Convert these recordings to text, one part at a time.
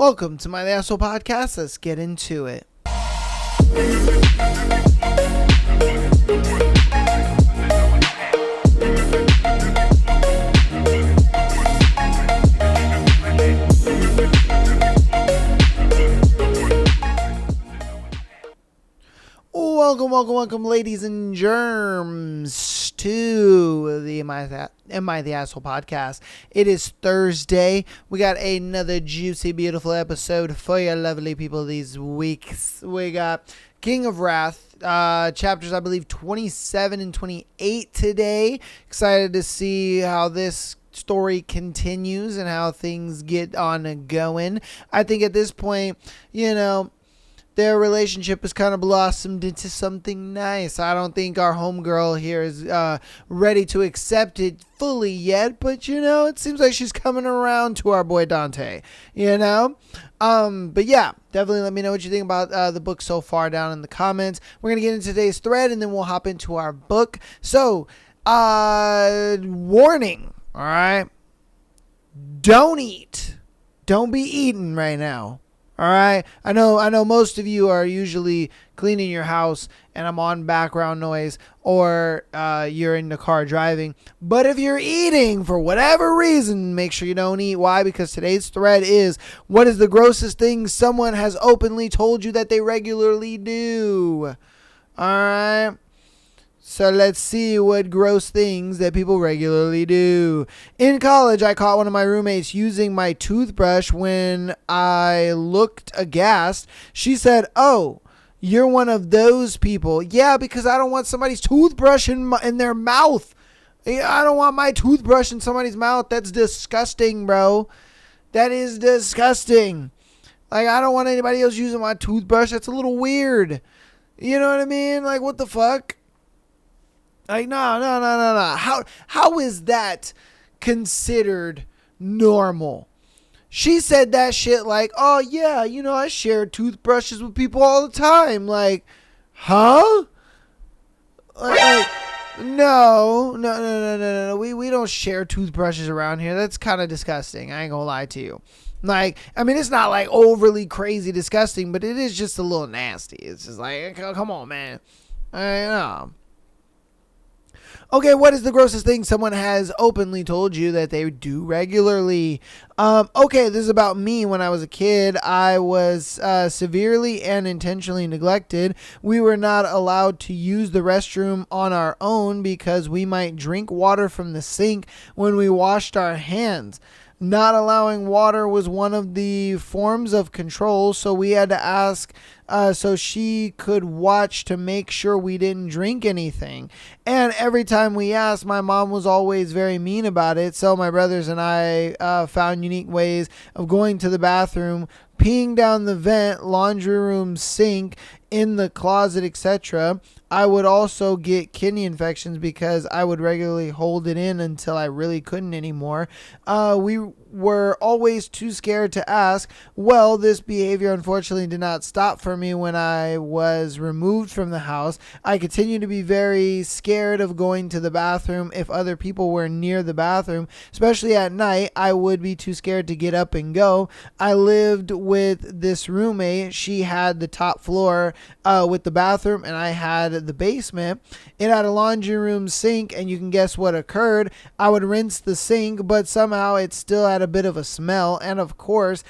Welcome to my Asshole Podcast. Let's get into it. Welcome, ladies and germs, to the Am I the Asshole Podcast. It is Thursday. We got another juicy, beautiful episode for you lovely people these weeks. We got King of Wrath, chapters, I believe, 27 and 28 today. Excited to see how this story continues and how things get on going. I think at this point, their relationship has kind of blossomed into something nice. I don't think our homegirl here is ready to accept it fully yet, but it seems like she's coming around to our boy Dante, But yeah, definitely let me know what you think about the book so far down in the comments. We're going to get into today's thread and then we'll hop into our book. So, warning, all right? Don't eat. Don't be eating right now. All right. I know most of you are usually cleaning your house and I'm on background noise or you're in the car driving. But if you're eating for whatever reason, make sure you don't eat. Why? Because today's thread is, what is the grossest thing someone has openly told you that they regularly do? All right. So let's see what gross things that people regularly do. In college, I caught one of my roommates using my toothbrush when I looked aghast. She said, "Oh, you're one of those people." Yeah, because I don't want somebody's toothbrush in their mouth. I don't want my toothbrush in somebody's mouth. That's disgusting, bro. That is disgusting. Like, I don't want anybody else using my toothbrush. That's a little weird. You know what I mean? Like, what the fuck? Like, no. How is that considered normal? She said that shit like, "Oh, yeah, I share toothbrushes with people all the time." Like, huh? Like, no. We don't share toothbrushes around here. That's kind of disgusting. I ain't gonna lie to you. Like, I mean, it's not like overly crazy disgusting, but it is just a little nasty. It's just like, come on, man. I know. Okay, what is the grossest thing someone has openly told you that they do regularly? Okay, this is about me. When I was a kid, I was severely and intentionally neglected. We were not allowed to use the restroom on our own because we might drink water from the sink when we washed our hands. Not allowing water was one of the forms of control, so we had to ask so she could watch to make sure we didn't drink anything. And every time we asked, my mom was always very mean about it, so my brothers and I found unique ways of going to the bathroom, peeing down the vent, laundry room sink, in the closet, etc. I would also get kidney infections because I would regularly hold it in until I really couldn't anymore. We were always too scared to ask. Well, this behavior unfortunately did not stop for me when I was removed from the house. I continued to be very scared of going to the bathroom if other people were near the bathroom, especially at night. I would be too scared to get up and go. I lived with this roommate. She had the top floor with the bathroom and I had the basement. It had a laundry room sink, and you can guess what occurred. I would rinse the sink, but somehow it still had a bit of a smell. And of course,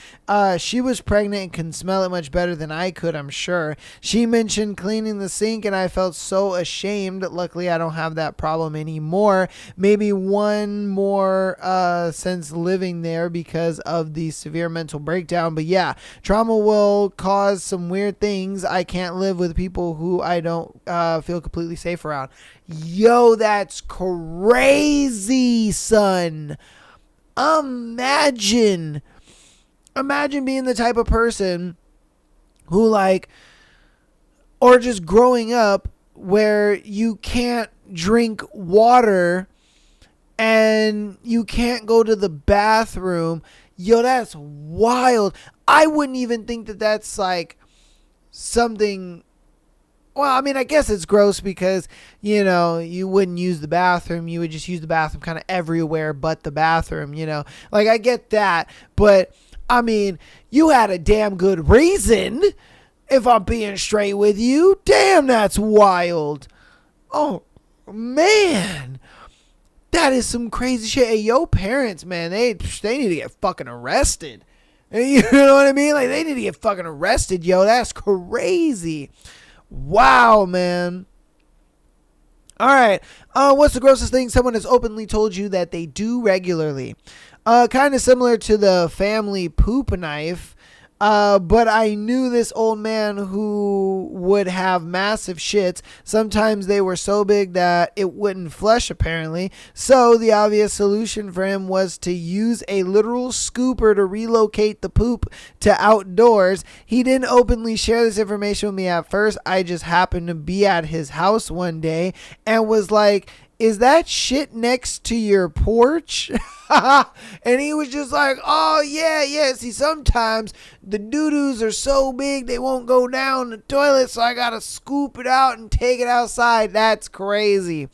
she was pregnant and can smell it much better than I could, I'm sure. She mentioned cleaning the sink and I felt so ashamed. Luckily, I don't have that problem anymore. Maybe one more since living there because of the severe mental breakdown. But yeah, trauma will cause some weird things. I can't live with people who I don't feel completely safe around. Yo, that's crazy, son. Imagine being the type of person who or just growing up where you can't drink water and you can't go to the bathroom. Yo, that's wild. I wouldn't even think that that's like something. Well, I mean, I guess it's gross because, you wouldn't use the bathroom. You would just use the bathroom kind of everywhere but the bathroom, Like, I get that. But I mean, you had a damn good reason, if I'm being straight with you. Damn, that's wild. Oh, man. That is some crazy shit. Hey, yo, parents, man, they need to get fucking arrested. You know what I mean? Like, they need to get fucking arrested, yo. That's crazy. Wow, man. All right. What's the grossest thing someone has openly told you that they do regularly? Kind of similar to the family poop knife. But I knew this old man who would have massive shits. Sometimes they were so big that it wouldn't flush, apparently. So the obvious solution for him was to use a literal scooper to relocate the poop to outdoors. He didn't openly share this information with me at first. I just happened to be at his house one day and was like, is that shit next to your porch? And he was just like, oh, yeah. See, sometimes the doo-doos are so big they won't go down the toilet, so I got to scoop it out and take it outside. That's crazy.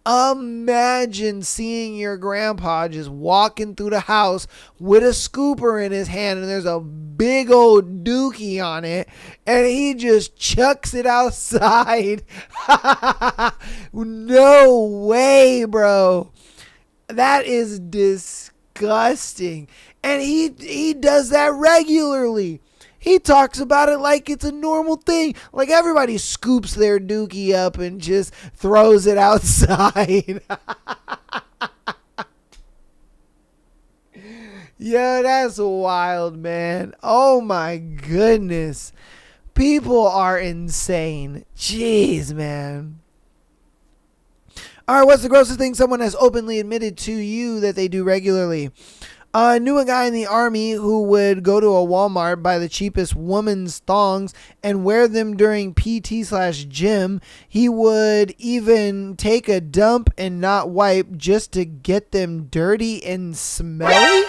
Imagine seeing your grandpa just walking through the house with a scooper in his hand and there's a big old dookie on it and he just chucks it outside. No way, bro. That is disgusting. And he does that regularly. He talks about it like it's a normal thing. Like everybody scoops their dookie up and just throws it outside. Yeah, that's wild, man. Oh my goodness. People are insane. Jeez, man. All right, what's the grossest thing someone has openly admitted to you that they do regularly? I knew a guy in the army who would go to a Walmart, buy the cheapest woman's thongs, and wear them during PT/gym. He would even take a dump and not wipe just to get them dirty and smelly.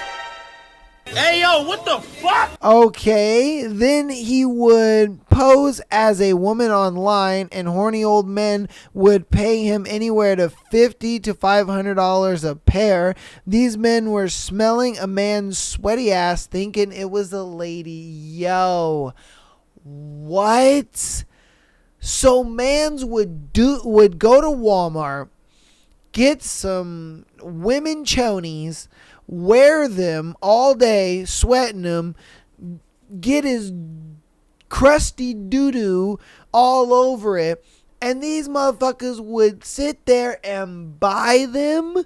Hey, yo, what the fuck? Okay, then he would pose as a woman online and horny old men would pay him anywhere to $50 to $500 a pair. These men were smelling a man's sweaty ass thinking it was a lady. Yo, what? So mans would go to Walmart, get some women chonies, wear them all day, sweating them, get his crusty doo-doo all over it, and these motherfuckers would sit there and buy them?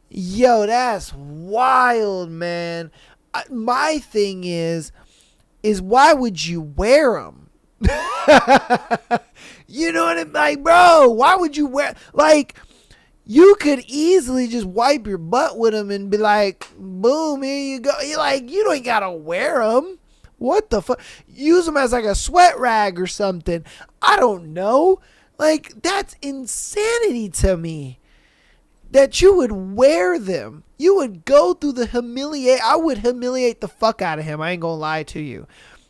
Yo, that's wild, man. My thing is why would you wear them? You know what I'm like, bro? Why would you wear, like, you could easily just wipe your butt with them and be like, boom, here you go. You're like, you don't gotta wear them. What the fuck? Use them as like a sweat rag or something. I don't know. Like, that's insanity to me. That you would wear them. You would go through the I would humiliate the fuck out of him. I ain't gonna lie to you.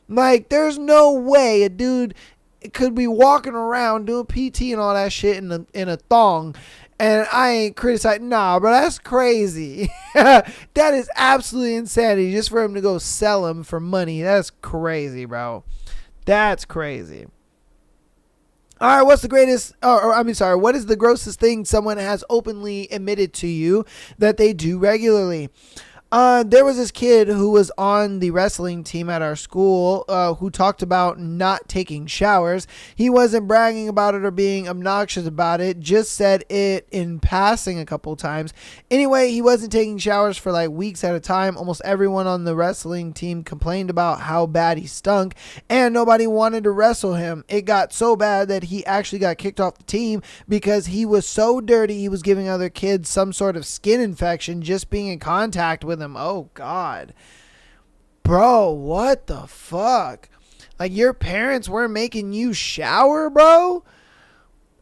Like, there's no way a dude could be walking around doing PT and all that shit in a thong. And I ain't criticizing. Nah, bro, that's crazy. That is absolutely insanity just for him to go sell them for money. That's crazy, bro. That's crazy. All right, what is the grossest thing someone has openly admitted to you that they do regularly? There was this kid who was on the wrestling team at our school who talked about not taking showers. He wasn't bragging about it or being obnoxious about it, just said it in passing a couple times. Anyway, he wasn't taking showers for like weeks at a time. Almost everyone on the wrestling team complained about how bad he stunk, and nobody wanted to wrestle him. It got so bad that he actually got kicked off the team because he was so dirty he was giving other kids some sort of skin infection just being in contact with him. Oh God, bro, what the fuck? Like, your parents weren't making you shower, bro?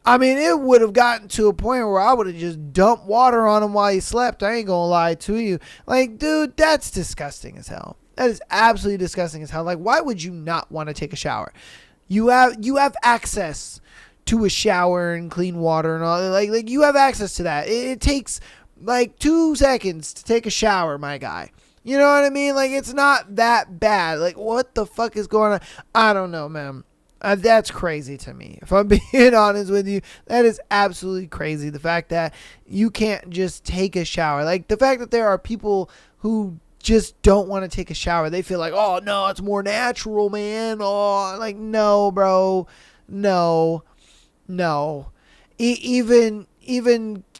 I mean, it would have gotten to a point where I would have just dumped water on him while he slept. I ain't gonna lie to you. Like, dude, that's disgusting as hell. That is absolutely disgusting as hell. Like, why would you not want to take a shower? You have access to a shower and clean water and all. Like you have access to that. It takes like 2 seconds to take a shower, my guy. You know what I mean? Like, it's not that bad. Like, what the fuck is going on? I don't know, man. That's crazy to me. If I'm being honest with you, that is absolutely crazy. The fact that you can't just take a shower. Like, the fact that there are people who just don't want to take a shower. They feel like, oh, no, it's more natural, man. Oh, like, no, bro. No. Even,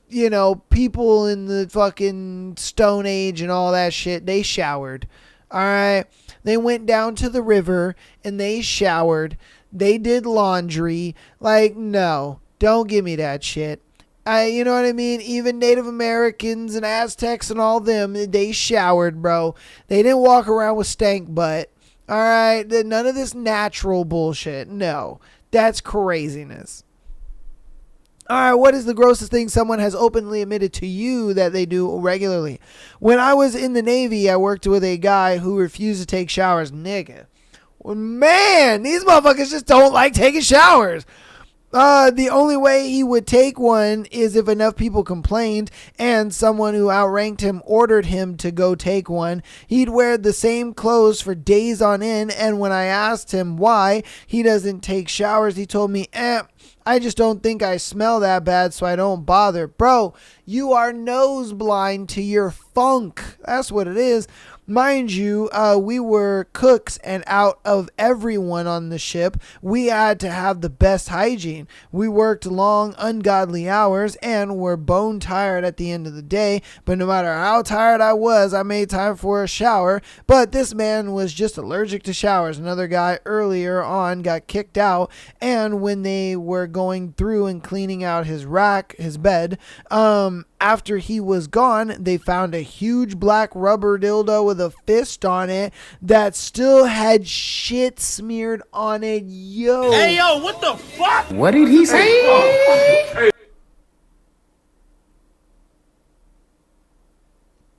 you know, people in the fucking Stone Age and all that shit, they showered. All right. They went down to the river and they showered. They did laundry. Like, no, don't give me that shit. You know what I mean? Even Native Americans and Aztecs and all them, they showered, bro. They didn't walk around with stank butt. All right. None of this natural bullshit. No, that's craziness. All right, what is the grossest thing someone has openly admitted to you that they do regularly? When I was in the Navy, I worked with a guy who refused to take showers. Nigga. Man, these motherfuckers just don't like taking showers. The only way he would take one is if enough people complained and someone who outranked him ordered him to go take one. He'd wear the same clothes for days on end, and when I asked him why he doesn't take showers, he told me, I just don't think I smell that bad, so I don't bother. Bro, you are nose blind to your funk. That's what it is. Mind you, we were cooks, and out of everyone on the ship, we had to have the best hygiene. We worked long, ungodly hours and were bone tired at the end of the day, but no matter how tired I was, I made time for a shower. But this man was just allergic to showers. Another guy earlier on got kicked out, and when they were going through and cleaning out his bed, after he was gone, they found a huge black rubber dildo with a fist on it that still had shit smeared on it. Yo. Hey, yo, what the fuck? What did he say?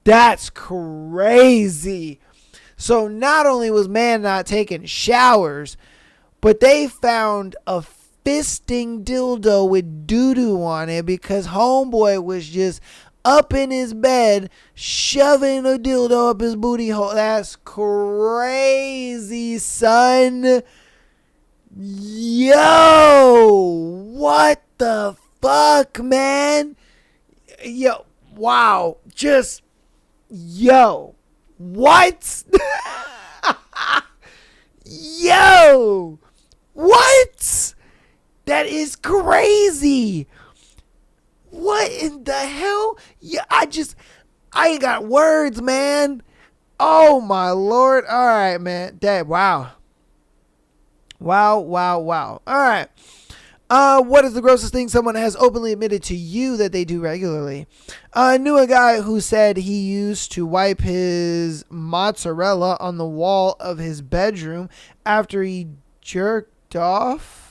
That's crazy. So not only was man not taking showers, but they found a fisting dildo with doo-doo on it because homeboy was just up in his bed shoving a dildo up his booty hole. That's crazy, son. Yo, what the fuck, man? Yo, wow. Just, yo, what? Yo, what? That is crazy. What in the hell? Yeah, I ain't got words, man. Oh my Lord. All right, man. Wow. All right. What is the grossest thing someone has openly admitted to you that they do regularly? I knew a guy who said he used to wipe his mozzarella on the wall of his bedroom after he jerked off.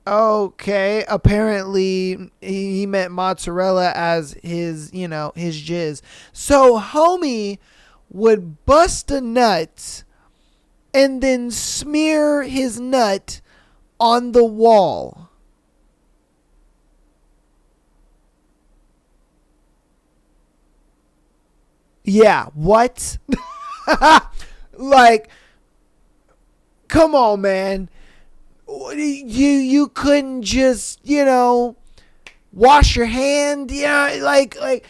Okay, apparently he meant mozzarella as his jizz. So homie would bust a nut and then smear his nut on the wall. Yeah, what? Like, come on, man. You couldn't just, wash your hand. Yeah, like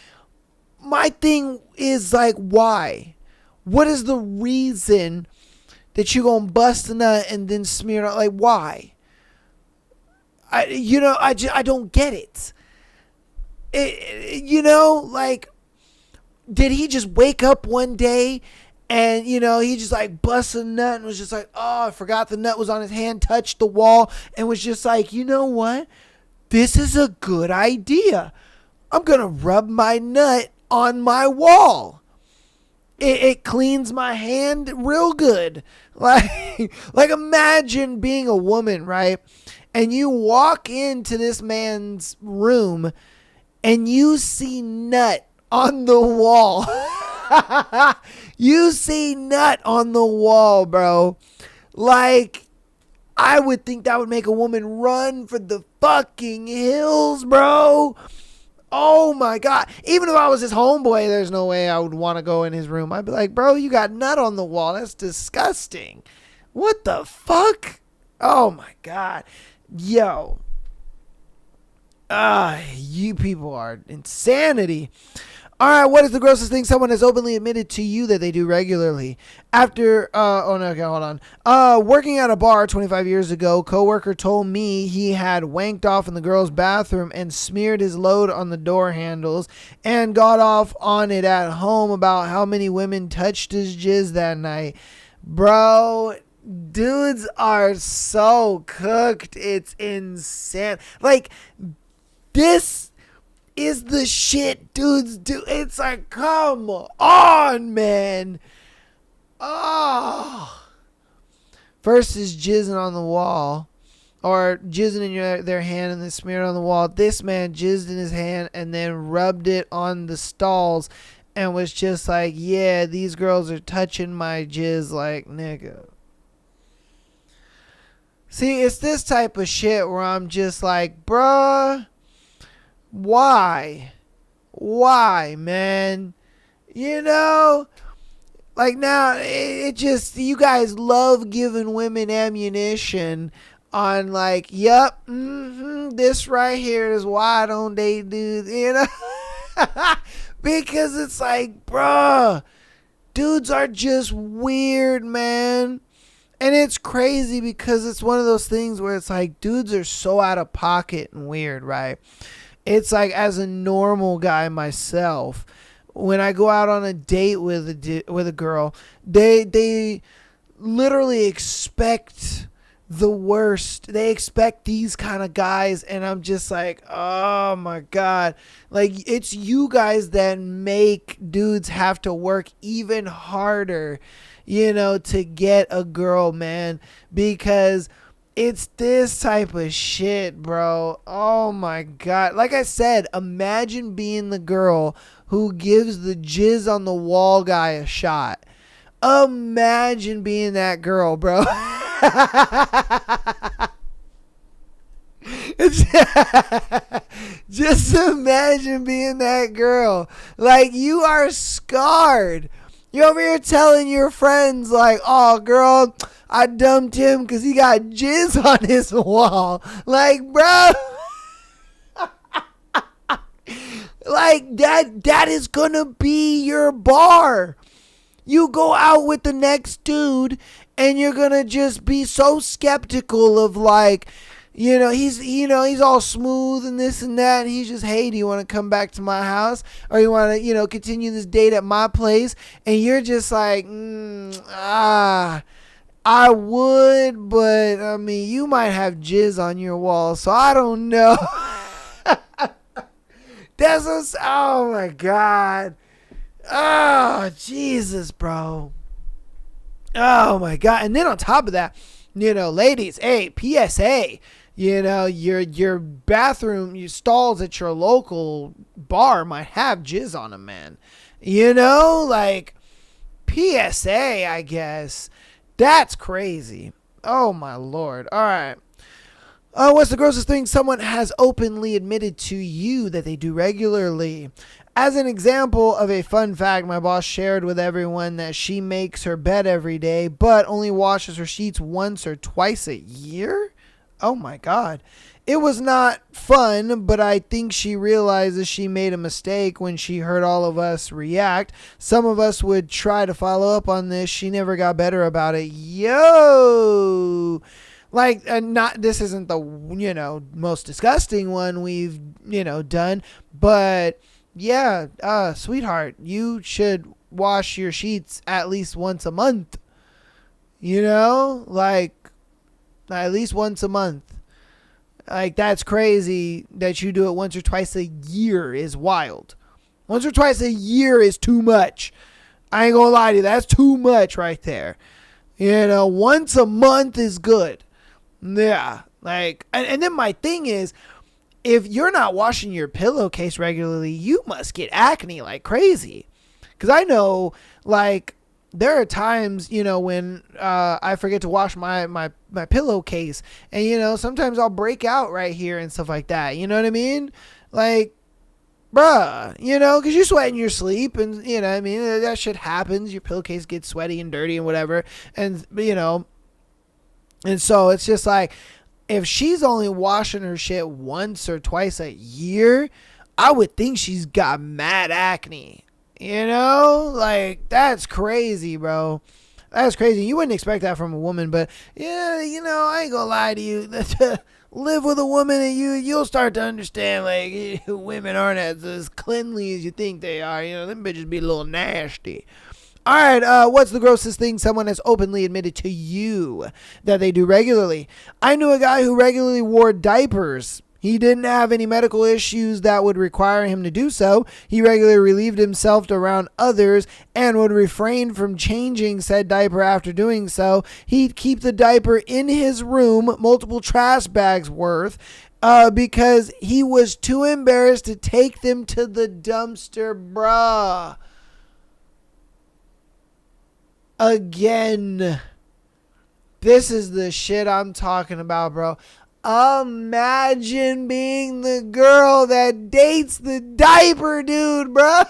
my thing is like, why? What is the reason that you gonna bust a nut and then smear it? Like, why? I don't get it. Like, did he just wake up one day and, he just like busted a nut and was just like, oh, I forgot the nut was on his hand, touched the wall, and was just like, you know what? This is a good idea. I'm going to rub my nut on my wall. It cleans my hand real good. Like imagine being a woman, right? And you walk into this man's room and you see nut on the wall. You see nut on the wall, bro. Like, I would think that would make a woman run for the fucking hills, bro. Oh my God. Even if I was his homeboy, there's no way I would want to go in his room. I'd be like, bro, you got nut on the wall. That's disgusting. What the fuck? Oh my God. Yo. You people are insanity. All right, what is the grossest thing someone has openly admitted to you that they do regularly? After, oh no, okay, hold on. Working at a bar 25 years ago, coworker told me he had wanked off in the girls' bathroom and smeared his load on the door handles and got off on it at home about how many women touched his jizz that night. Bro, dudes are so cooked. It's insane. Like, this is the shit dudes do. It's like, come on, man. Oh. First is jizzing on the wall, or jizzing in their hand and then smeared on the wall. This man jizzed in his hand and then rubbed it on the stalls and was just like, yeah, these girls are touching my jizz like, nigga. See, it's this type of shit where I'm just like, bruh, why, man? You know, like, now it just, you guys love giving women ammunition on like, yep, this right here is why I don't date dudes, you know. Because it's like, bruh, dudes are just weird, man. And it's crazy because it's one of those things where it's like, dudes are so out of pocket and weird, right? It's like, as a normal guy myself, when I go out on a date with a girl, they literally expect the worst. They expect these kind of guys, and I'm just like, oh my God. Like, it's you guys that make dudes have to work even harder, you know, to get a girl, man, because it's this type of shit, bro. Oh my God. Like I said, imagine being the girl who gives the jizz on the wall guy a shot. Imagine being that girl, bro. Just imagine being that girl. Like, you are scarred. You're over here telling your friends, like, oh, girl, I dumped him because he got jizz on his wall. Like, bro. Like, that is going to be your bar. You go out with the next dude and you're going to just be so skeptical of, like, he's all smooth and this and that. And he's just, hey, do you want to come back to my house? Or you want to, continue this date at my place? And you're just like, I would, but I mean, you might have jizz on your wall, so I don't know. Oh my God. Oh, Jesus, bro. Oh my God. And then on top of that, ladies, hey, PSA, your bathroom, your stalls at your local bar might have jizz on them, man. Like, PSA, I guess. That's crazy. Oh my Lord. All right. What's the grossest thing someone has openly admitted to you that they do regularly? As an example of a fun fact, my boss shared with everyone that she makes her bed every day, but only washes her sheets once or twice a year? Oh my God. It was not fun, but I think she realizes she made a mistake when she heard all of us react. Some of us would try to follow up on this. She never got better about it. Yo! Like, this isn't the, most disgusting one we've, done, but yeah, sweetheart, you should wash your sheets at least once a month, like, at least once a month. Like, that's crazy that you do it once or twice a year is wild. Once or twice a year is too much. I ain't gonna lie to you, that's too much right there. Once a month is good. Yeah, like, and then my thing is, if you're not washing your pillowcase regularly, you must get acne like crazy. Because I know, like, there are times, when I forget to wash my pillowcase, and sometimes I'll break out right here and stuff like that. You know what I mean? Like, bruh, you know, because you sweat in your sleep, and you know, I mean, that shit happens. Your pillowcase gets sweaty and dirty and whatever, and you know, and so it's just like, if she's only washing her shit once or twice a year, I would think she's got mad acne. You know, like that's crazy, bro. That's crazy. You wouldn't expect that from a woman, but yeah, you know, I ain't gonna lie to you. Live with a woman and you'll start to understand, like, women aren't as cleanly as you think they are. You know, them bitches be a little nasty. All right, what's the grossest thing someone has openly admitted to you that they do regularly? I knew a guy who regularly wore diapers. He didn't have any medical issues that would require him to do so. He regularly relieved himself around others and would refrain from changing said diaper after doing so. He'd keep the diaper in his room, multiple trash bags worth, because he was too embarrassed to take them to the dumpster, bruh. Again, this is the shit I'm talking about, bro. Imagine being the girl that dates the diaper dude, bro.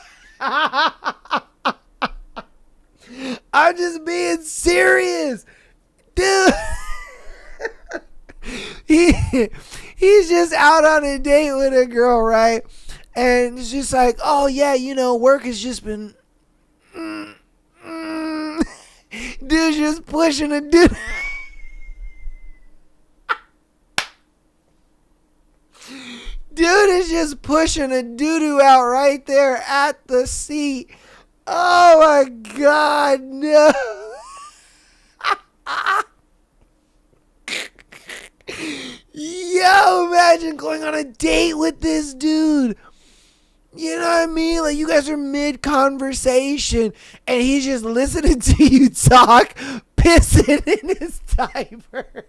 I'm just being serious, dude. He's just out on a date with a girl, right? And it's just like, oh yeah, you know, work has just been dude's just pushing a dude. Dude is just pushing a doo-doo out right there at the seat. Oh my God, no. Yo, imagine going on a date with this dude. You know what I mean? Like, you guys are mid-conversation, and he's just listening to you talk, pissing in his diaper.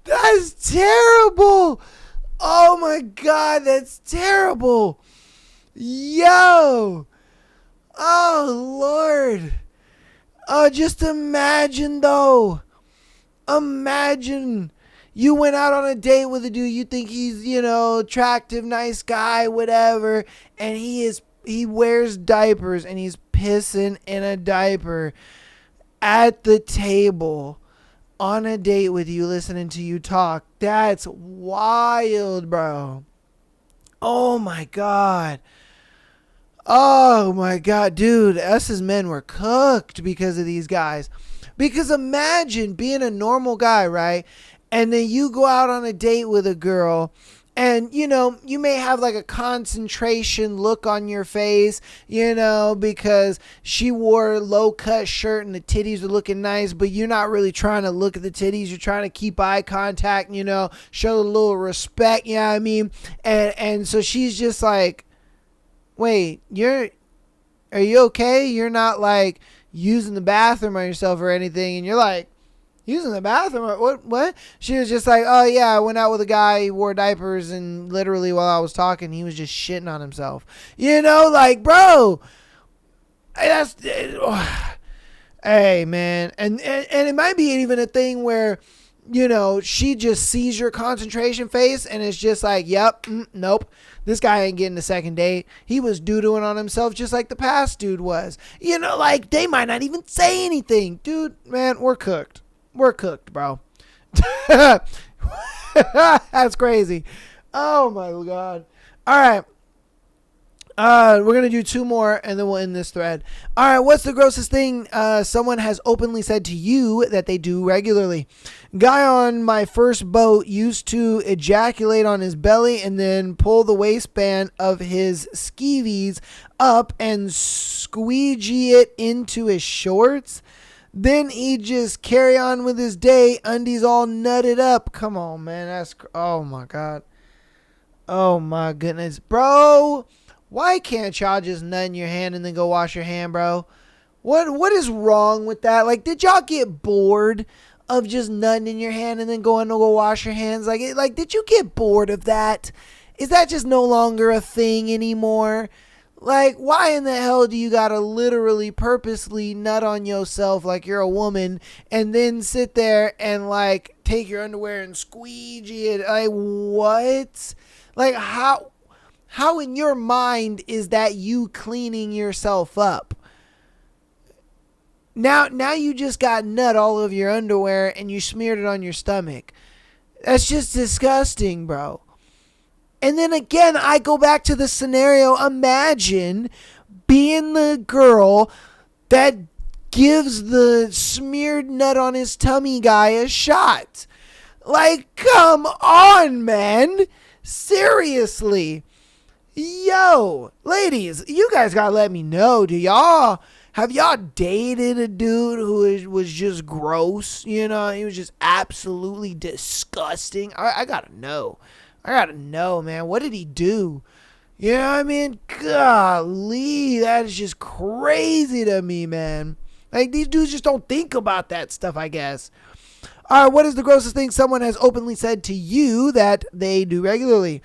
That's terrible. Oh my God, that's terrible. Yo. Oh Lord. Oh, just imagine though. Imagine you went out on a date with a dude, you think he's, you know, attractive, nice guy, whatever, and he wears diapers and he's pissing in a diaper at the table on a date with you, listening to you talk. That's wild, bro. Oh my God. Oh my God, dude, us as men were cooked because of these guys. Because imagine being a normal guy, right? And then you go out on a date with a girl, and, you know, you may have like a concentration look on your face, you know, because she wore a low-cut shirt and the titties were looking nice, but you're not really trying to look at the titties. You're trying to keep eye contact, you know, show a little respect, you know what I mean? And so she's just like, wait, are you okay? You're not like using the bathroom on yourself or anything. And you're like, using the bathroom? What? She was just like, oh yeah, I went out with a guy, he wore diapers, and literally while I was talking, he was just shitting on himself. You know, like, bro, that's, hey man. And it might be even a thing where, you know, she just sees your concentration face and it's just like, yep, nope. This guy ain't getting a second date. He was doo-dooing on himself just like the past dude was. You know, like, they might not even say anything. Dude, man, we're cooked. We're cooked, bro. That's crazy. Oh, my God. All right. We're going to do two more, and then we'll end this thread. All right, what's the grossest thing someone has openly said to you that they do regularly? Guy on my first boat used to ejaculate on his belly and then pull the waistband of his skeevies up and squeegee it into his shorts. Then he'd just carry on with his day, undies all nutted up. Come on, man. Oh, my God. Oh, my goodness. Bro, why can't y'all just nut in your hand and then go wash your hand, bro? What is wrong with that? Like, did y'all get bored of just nutting in your hand and then going to go wash your hands? Like, did you get bored of that? Is that just no longer a thing anymore? Like, why in the hell do you gotta literally purposely nut on yourself like you're a woman and then sit there and like take your underwear and squeegee it? Like, what? Like, how in your mind is that you cleaning yourself up? Now you just got nut all over your underwear and you smeared it on your stomach. That's just disgusting, bro. And then again, I go back to the scenario. Imagine being the girl that gives the smeared nut on his tummy guy a shot. Like, come on, man. Seriously. Yo, ladies, you guys gotta let me know. Have y'all dated a dude who was just gross? You know, he was just absolutely disgusting. I gotta know. I gotta know, man. What did he do? You know what I mean? Golly, that is just crazy to me, man. Like, these dudes just don't think about that stuff, I guess. All right, what is the grossest thing someone has openly said to you that they do regularly?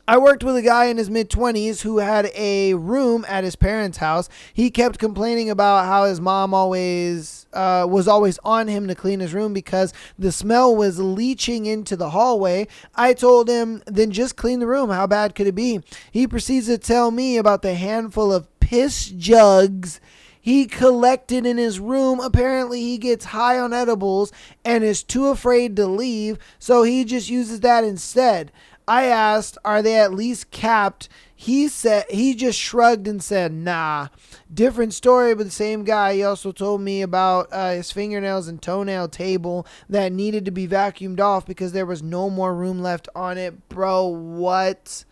I worked with a guy in his mid-20s who had a room at his parents' house. He kept complaining about how his mom was always on him to clean his room because the smell was leaching into the hallway. I told him, then just clean the room. How bad could it be? He proceeds to tell me about the handful of piss jugs he collected in his room. Apparently he gets high on edibles and is too afraid to leave, so he just uses that instead. I asked, are they at least capped? He just shrugged and said, nah. Different story, but the same guy. He also told me about his fingernails and toenail table that needed to be vacuumed off because there was no more room left on it. Bro, what?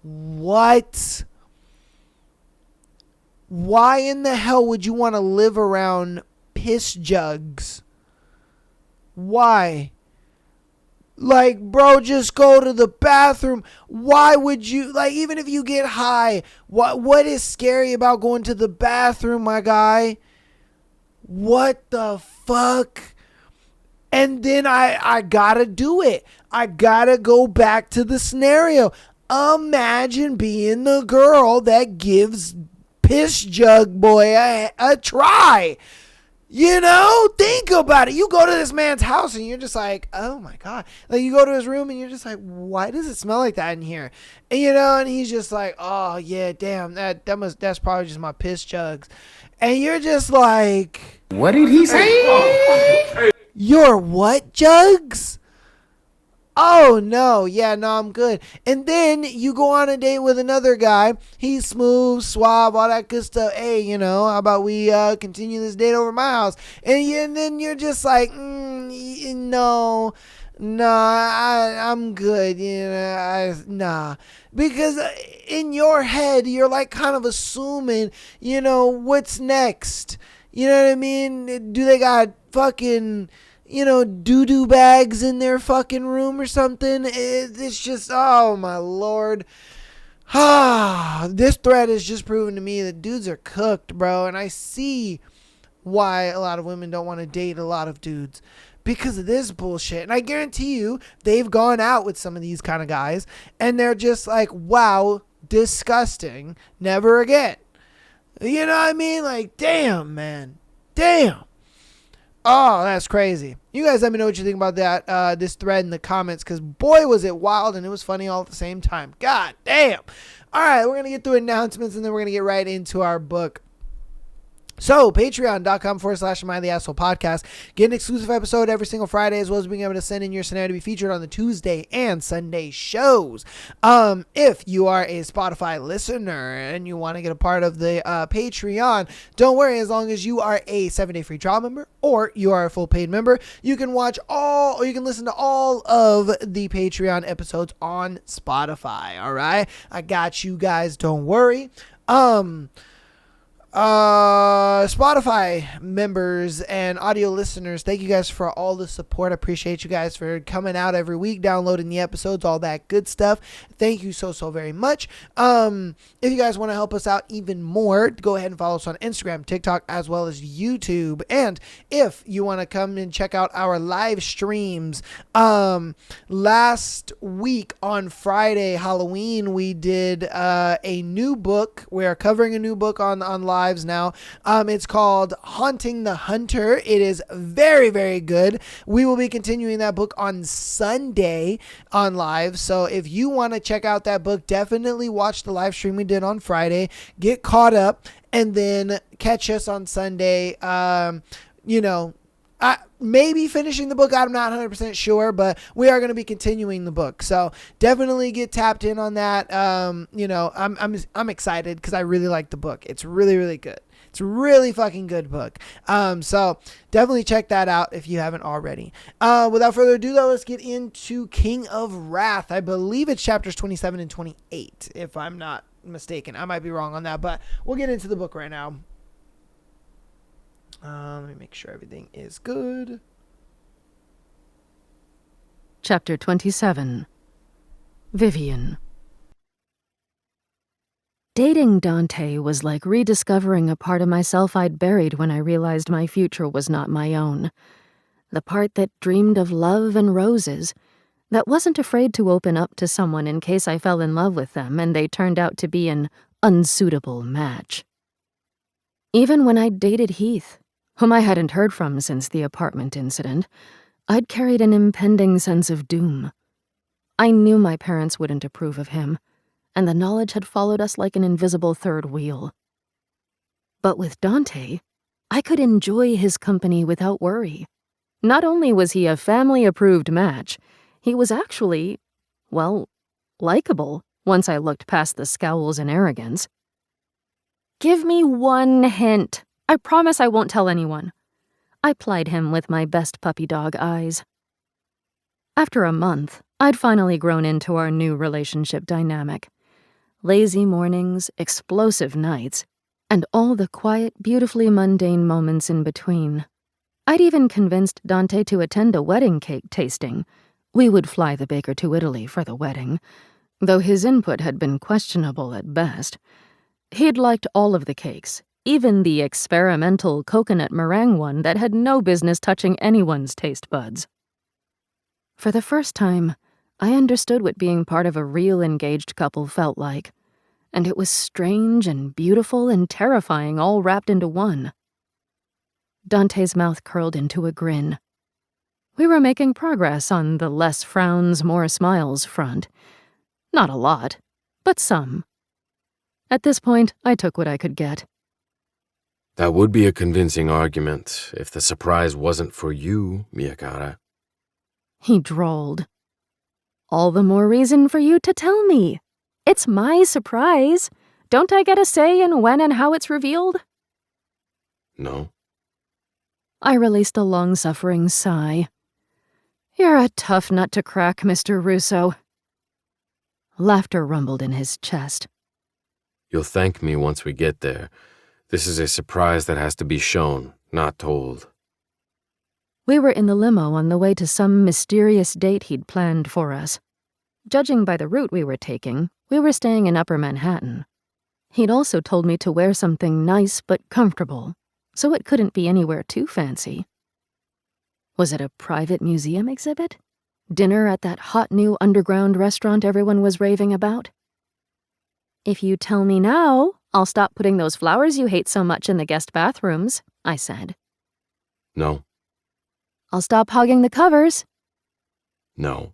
What? Why in the hell would you want to live around piss jugs? Why? Like, bro, just go to the bathroom. Why would you, like, even if you get high, what is scary about going to the bathroom, my guy? What the fuck? And then I gotta do it. I gotta go back to the scenario. Imagine being the girl that gives piss jug boy a try. You know, think about it. You go to this man's house and you're just like, oh my God. Like, you go to his room and you're just like, why does it smell like that in here? And you know, and he's just like, oh yeah, damn, that's probably just my piss jugs. And you're just like, What did he say? your what jugs? Oh, no. Yeah, no, I'm good. And then you go on a date with another guy. He's smooth, suave, all that good stuff. Hey, you know, how about we continue this date over my house? And then you're just like, no, I'm good. You know, nah. Because in your head, you're like kind of assuming, you know, what's next? You know what I mean? Do they got fucking, you know, doo-doo bags in their fucking room or something? It's just, oh my Lord. This thread has just proven to me that dudes are cooked, bro. And I see why a lot of women don't want to date a lot of dudes. Because of this bullshit. And I guarantee you, they've gone out with some of these kind of guys. And they're just like, wow, disgusting. Never again. You know what I mean? Like, damn, man. Damn. Oh, that's crazy. You guys let me know what you think about that, this thread in the comments, because boy, was it wild and it was funny all at the same time. God damn. All right, we're going to get through announcements and then we're going to get right into our book. So, patreon.com/Am I the Asshole podcast. Get an exclusive episode every single Friday, as well as being able to send in your scenario to be featured on the Tuesday and Sunday shows. If you are a Spotify listener and you want to get a part of the Patreon, don't worry. As long as you are a 7-day free trial member or you are a full paid member, you can watch all, or you can listen to all of the Patreon episodes on Spotify. All right, I got you guys. Don't worry. Spotify members and audio listeners, thank you guys for all the support. I appreciate you guys for coming out every week, downloading the episodes, all that good stuff. Thank you so very much. If you guys want to help us out even more, go ahead and follow us on Instagram, TikTok, as well as YouTube. And if you want to come and check out our live streams, last week on Friday, Halloween, we did a new book. We are covering a new book on lives now. It's called Haunting the Hunter. It is very good. We will be continuing that book on Sunday on live. So if you want to check out that book, definitely watch the live stream we did on Friday, get caught up, and then catch us on Sunday. Maybe finishing the book. I'm not 100% sure, but we are going to be continuing the book. So definitely get tapped in on that. I'm excited because I really like the book. It's really good. It's a really fucking good book. So definitely check that out if you haven't already. Without further ado, though, let's get into King of Wrath. I believe it's chapters 27 and 28, if I'm not mistaken. I might be wrong on that, but we'll get into the book right now. Let me make sure everything is good. Chapter 27. Vivian. Dating Dante was like rediscovering a part of myself I'd buried when I realized my future was not my own. The part that dreamed of love and roses, that wasn't afraid to open up to someone in case I fell in love with them and they turned out to be an unsuitable match. Even when I'd dated Heath, whom I hadn't heard from since the apartment incident, I'd carried an impending sense of doom. I knew my parents wouldn't approve of him, and the knowledge had followed us like an invisible third wheel. But with Dante, I could enjoy his company without worry. Not only was he a family-approved match, he was actually, well, likable once I looked past the scowls and arrogance. "Give me one hint. I promise I won't tell anyone." I plied him with my best puppy dog eyes. After a month, I'd finally grown into our new relationship dynamic. Lazy mornings, explosive nights, and all the quiet, beautifully mundane moments in between. I'd even convinced Dante to attend a wedding cake tasting. We would fly the baker to Italy for the wedding, though his input had been questionable at best. He'd liked all of the cakes, even the experimental coconut meringue one that had no business touching anyone's taste buds. For the first time, I understood what being part of a real engaged couple felt like, and it was strange and beautiful and terrifying all wrapped into one. Dante's mouth curled into a grin. We were making progress on the less frowns, more smiles front. Not a lot, but some. At this point, I took what I could get. That would be a convincing argument if the surprise wasn't for you, Miyakata. He drawled. All the more reason for you to tell me. It's my surprise. Don't I get a say in when and how it's revealed? No. I released a long-suffering sigh. You're a tough nut to crack, Mr. Russo. Laughter rumbled in his chest. You'll thank me once we get there. This is a surprise that has to be shown, not told. We were in the limo on the way to some mysterious date he'd planned for us. Judging by the route we were taking, we were staying in Upper Manhattan. He'd also told me to wear something nice but comfortable, so it couldn't be anywhere too fancy. Was it a private museum exhibit? Dinner at that hot new underground restaurant everyone was raving about? If you tell me now, I'll stop putting those flowers you hate so much in the guest bathrooms, I said. No. I'll stop hogging the covers. No.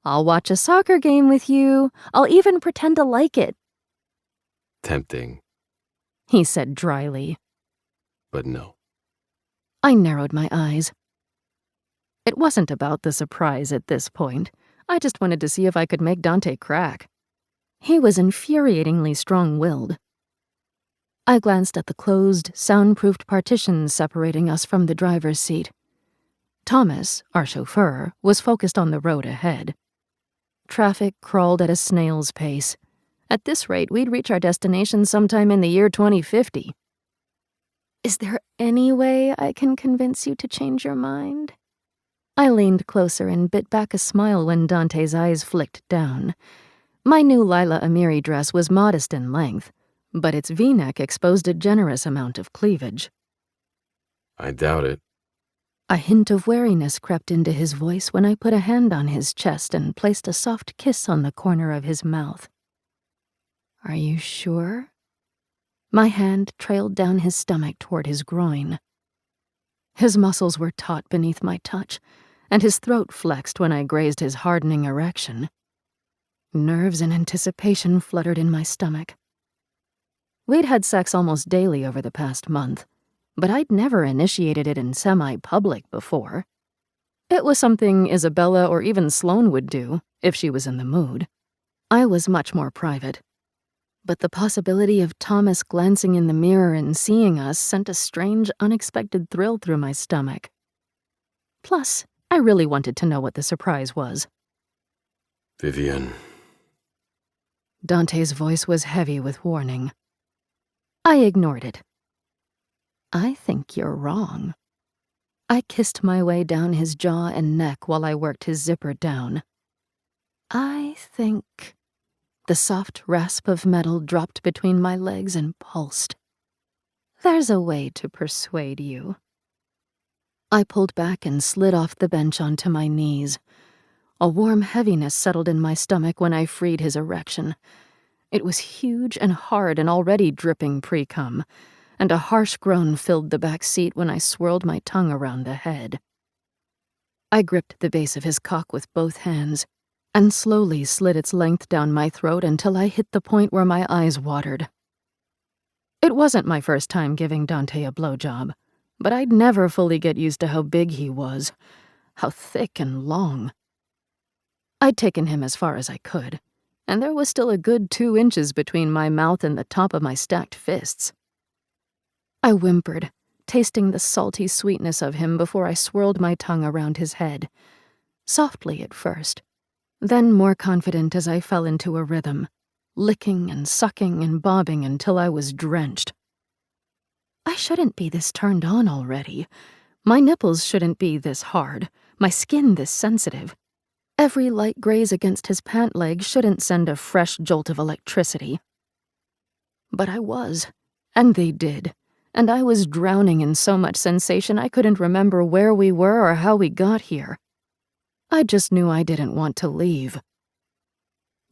I'll watch a soccer game with you. I'll even pretend to like it, Tempting, he said dryly. but no. I narrowed my eyes. It wasn't about the surprise at this point. I just wanted to see if I could make Dante crack. He was infuriatingly strong-willed. I glanced at the closed, soundproofed partitions separating us from the driver's seat. Thomas, our chauffeur, was focused on the road ahead. Traffic crawled at a snail's pace, At this rate, we'd reach our destination sometime in the year 2050. Is there any way I can convince you to change your mind? I leaned closer and bit back a smile when Dante's eyes flicked down. My new Lila Amiri dress was modest in length, but its V-neck exposed a generous amount of cleavage. I doubt it. A hint of wariness crept into his voice when I put a hand on his chest and placed a soft kiss on the corner of his mouth. Are you sure? My hand trailed down his stomach toward his groin. His muscles were taut beneath my touch, and his throat flexed when I grazed his hardening erection. Nerves and anticipation fluttered in my stomach. We'd had sex almost daily over the past month, but I'd never initiated it in semi-public before. It was something Isabella or even Sloane would do, if she was in the mood. I was much more private. But the possibility of Thomas glancing in the mirror and seeing us sent a strange, unexpected thrill through my stomach. Plus, I really wanted to know what the surprise was. Vivian. Dante's voice was heavy with warning. I ignored it. I think you're wrong. I kissed my way down his jaw and neck while I worked his zipper down. I think... The soft rasp of metal dropped between my legs and pulsed. There's a way to persuade you. I pulled back and slid off the bench onto my knees. A warm heaviness settled in my stomach when I freed his erection. It was huge and hard and already dripping pre-cum, and a harsh groan filled the back seat when I swirled my tongue around the head. I gripped the base of his cock with both hands, and slowly slid its length down my throat until I hit the point where my eyes watered. It wasn't my first time giving Dante a blowjob, but I'd never fully get used to how big he was, how thick and long. I'd taken him as far as I could, and there was still a good 2 inches between my mouth and the top of my stacked fists. I whimpered, tasting the salty sweetness of him before I swirled my tongue around his head, softly at first, then more confident as I fell into a rhythm, licking and sucking and bobbing until I was drenched. I shouldn't be this turned on already. My nipples shouldn't be this hard, my skin this sensitive. Every light graze against his pant leg shouldn't send a fresh jolt of electricity. But I was, and they did, and I was drowning in so much sensation I couldn't remember where we were or how we got here. I just knew I didn't want to leave.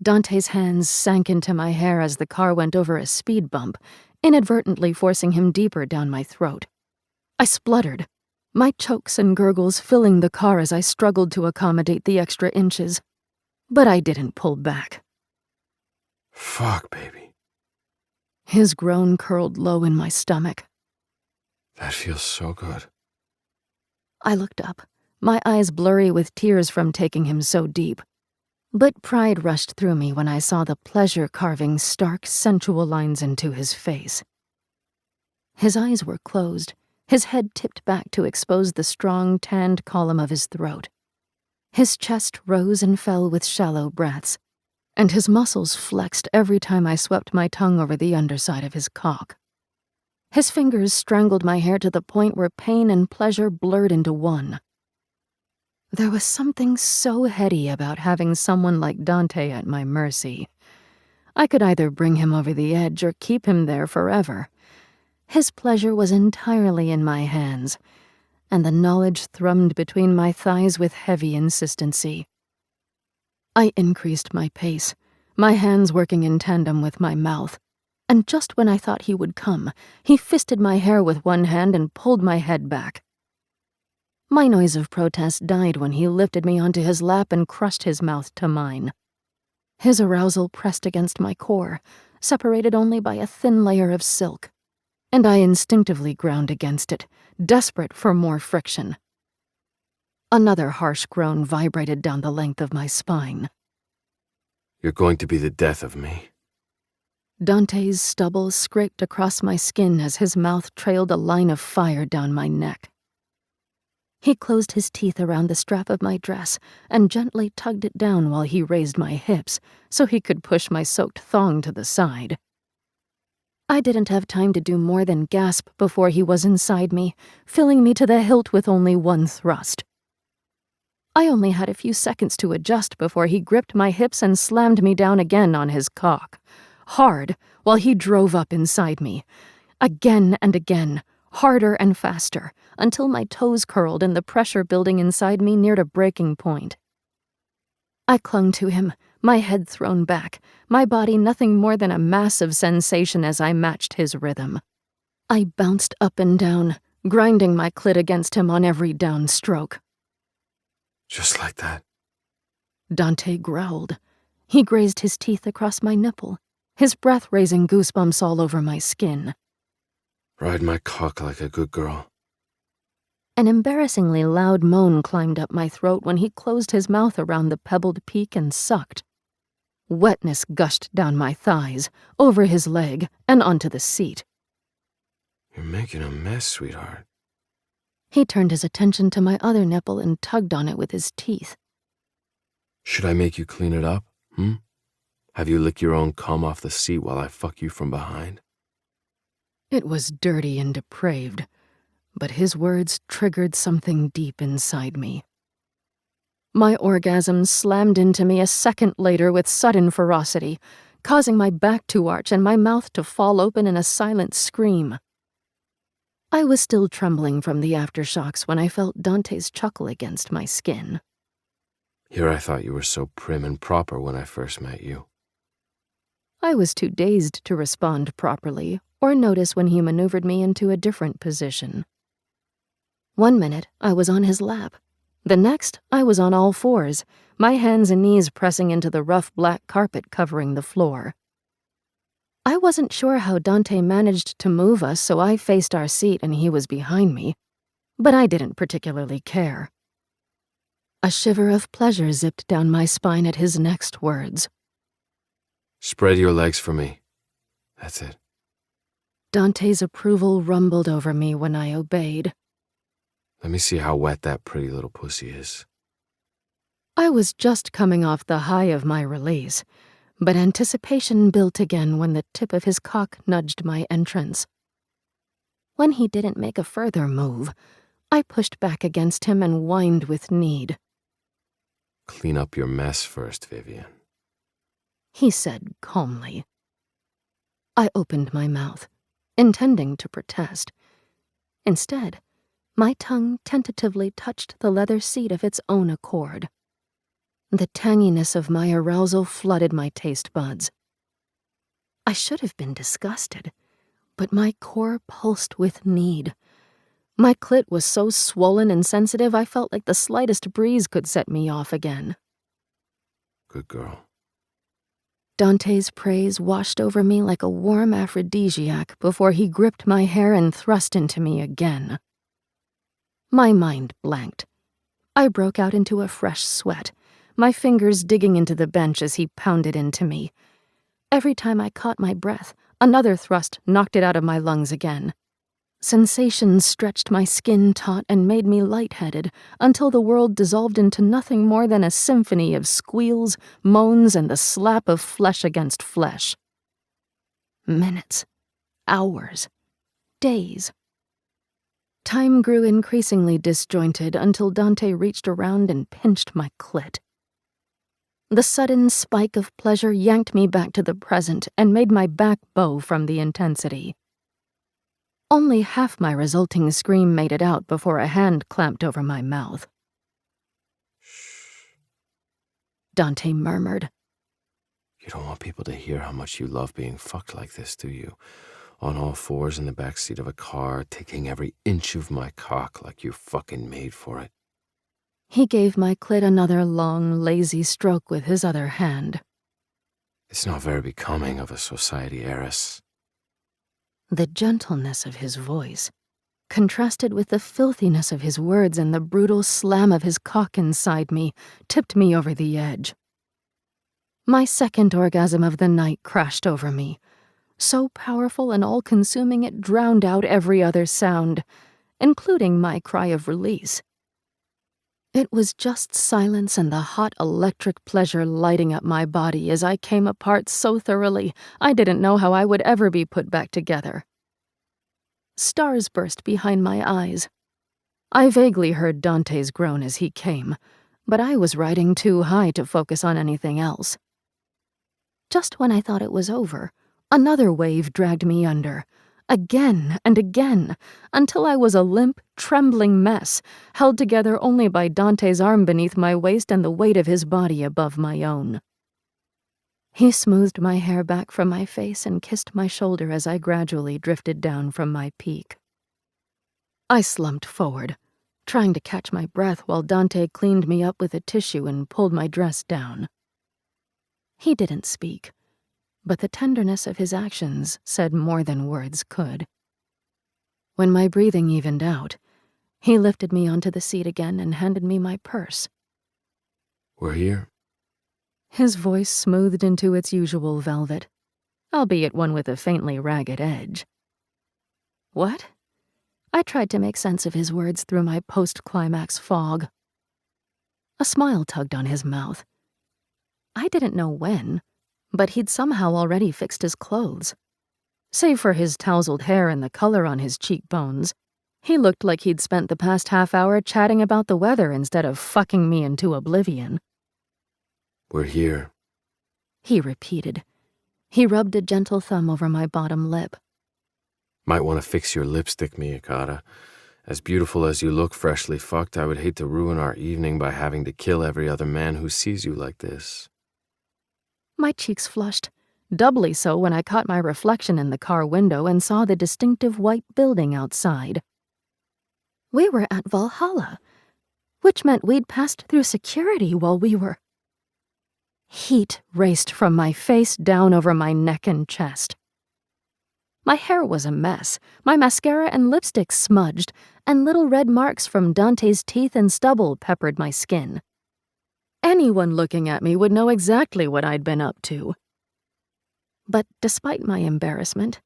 Dante's hands sank into my hair as the car went over a speed bump, inadvertently forcing him deeper down my throat. I spluttered, my chokes and gurgles filling the car as I struggled to accommodate the extra inches. But I didn't pull back. Fuck, baby. His groan curled low in my stomach. That feels so good. I looked up, my eyes blurry with tears from taking him so deep. But pride rushed through me when I saw the pleasure carving stark, sensual lines into his face. His eyes were closed, his head tipped back to expose the strong, tanned column of his throat. His chest rose and fell with shallow breaths, and his muscles flexed every time I swept my tongue over the underside of his cock. His fingers strangled my hair to the point where pain and pleasure blurred into one. There was something so heady about having someone like Dante at my mercy. I could either bring him over the edge or keep him there forever. His pleasure was entirely in my hands, and the knowledge thrummed between my thighs with heavy insistency. I increased my pace, my hands working in tandem with my mouth, and just when I thought he would come, he fisted my hair with one hand and pulled my head back. My noise of protest died when he lifted me onto his lap and crushed his mouth to mine. His arousal pressed against my core, separated only by a thin layer of silk, and I instinctively ground against it, desperate for more friction. Another harsh groan vibrated down the length of my spine. You're going to be the death of me. Dante's stubble scraped across my skin as his mouth trailed a line of fire down my neck. He closed his teeth around the strap of my dress and gently tugged it down while he raised my hips so he could push my soaked thong to the side. I didn't have time to do more than gasp before he was inside me, filling me to the hilt with only one thrust. I only had a few seconds to adjust before he gripped my hips and slammed me down again on his cock, hard, while he drove up inside me. Again and again, harder and faster, until my toes curled and the pressure building inside me neared a breaking point. I clung to him, my head thrown back, my body nothing more than a mass of sensation as I matched his rhythm. I bounced up and down, grinding my clit against him on every downstroke. Just like that. Dante growled. He grazed his teeth across my nipple, his breath raising goosebumps all over my skin. Ride my cock like a good girl. An embarrassingly loud moan climbed up my throat when he closed his mouth around the pebbled peak and sucked. Wetness gushed down my thighs, over his leg, and onto the seat. You're making a mess, sweetheart. He turned his attention to my other nipple and tugged on it with his teeth. Should I make you clean it up, Have you lick your own cum off the seat while I fuck you from behind? It was dirty and depraved, but his words triggered something deep inside me. My orgasm slammed into me a second later with sudden ferocity, causing my back to arch and my mouth to fall open in a silent scream. I was still trembling from the aftershocks when I felt Dante's chuckle against my skin. Here I thought you were so prim and proper when I first met you. I was too dazed to respond properly or notice when he maneuvered me into a different position. 1 minute, I was on his lap. The next, I was on all fours, my hands and knees pressing into the rough black carpet covering the floor. I wasn't sure how Dante managed to move us so I faced our seat and he was behind me, but I didn't particularly care. A shiver of pleasure zipped down my spine at his next words. Spread your legs for me. That's it. Dante's approval rumbled over me when I obeyed. Let me see how wet that pretty little pussy is. I was just coming off the high of my release, but anticipation built again when the tip of his cock nudged my entrance. When he didn't make a further move, I pushed back against him and whined with need. Clean up your mess first, Vivian, he said calmly. I opened my mouth, intending to protest. Instead, my tongue tentatively touched the leather seat of its own accord. The tanginess of my arousal flooded my taste buds. I should have been disgusted, but my core pulsed with need. My clit was so swollen and sensitive I felt like the slightest breeze could set me off again. Good girl. Dante's praise washed over me like a warm aphrodisiac before he gripped my hair and thrust into me again. My mind blanked. I broke out into a fresh sweat, my fingers digging into the bench as he pounded into me. Every time I caught my breath, another thrust knocked it out of my lungs again. Sensations stretched my skin taut and made me lightheaded until the world dissolved into nothing more than a symphony of squeals, moans, and the slap of flesh against flesh. Minutes, hours, days. Time grew increasingly disjointed until Dante reached around and pinched my clit. The sudden spike of pleasure yanked me back to the present and made my back bow from the intensity. Only half my resulting scream made it out before a hand clamped over my mouth. Shh. Dante murmured. You don't want people to hear how much you love being fucked like this, do you? On all fours in the backseat of a car, taking every inch of my cock like you're fucking made for it. He gave my clit another long, lazy stroke with his other hand. It's not very becoming of a society heiress. The gentleness of his voice, contrasted with the filthiness of his words and the brutal slam of his cock inside me, tipped me over the edge. My second orgasm of the night crashed over me, so powerful and all-consuming it drowned out every other sound, including my cry of release. It was just silence and the hot electric pleasure lighting up my body as I came apart so thoroughly I didn't know how I would ever be put back together. Stars burst behind my eyes. I vaguely heard Dante's groan as he came, but I was riding too high to focus on anything else. Just when I thought it was over, another wave dragged me under, again and again, until I was a limp, trembling mess, held together only by Dante's arm beneath my waist and the weight of his body above my own. He smoothed my hair back from my face and kissed my shoulder as I gradually drifted down from my peak. I slumped forward, trying to catch my breath while Dante cleaned me up with a tissue and pulled my dress down. He didn't speak, but the tenderness of his actions said more than words could. When my breathing evened out, he lifted me onto the seat again and handed me my purse. We're here. His voice smoothed into its usual velvet, albeit one with a faintly ragged edge. What? I tried to make sense of his words through my post-climax fog. A smile tugged on his mouth. I didn't know when, but he'd somehow already fixed his clothes. Save for his tousled hair and the color on his cheekbones, he looked like he'd spent the past half hour chatting about the weather instead of fucking me into oblivion. We're here. He repeated. He rubbed a gentle thumb over my bottom lip. Might want to fix your lipstick, Miyakata. As beautiful as you look freshly fucked, I would hate to ruin our evening by having to kill every other man who sees you like this. My cheeks flushed, doubly so when I caught my reflection in the car window and saw the distinctive white building outside. We were at Valhalla, which meant we'd passed through security while we were... Heat raced from my face down over my neck and chest. My hair was a mess, my mascara and lipstick smudged, and little red marks from Dante's teeth and stubble peppered my skin. Anyone looking at me would know exactly what I'd been up to. But despite my embarrassment,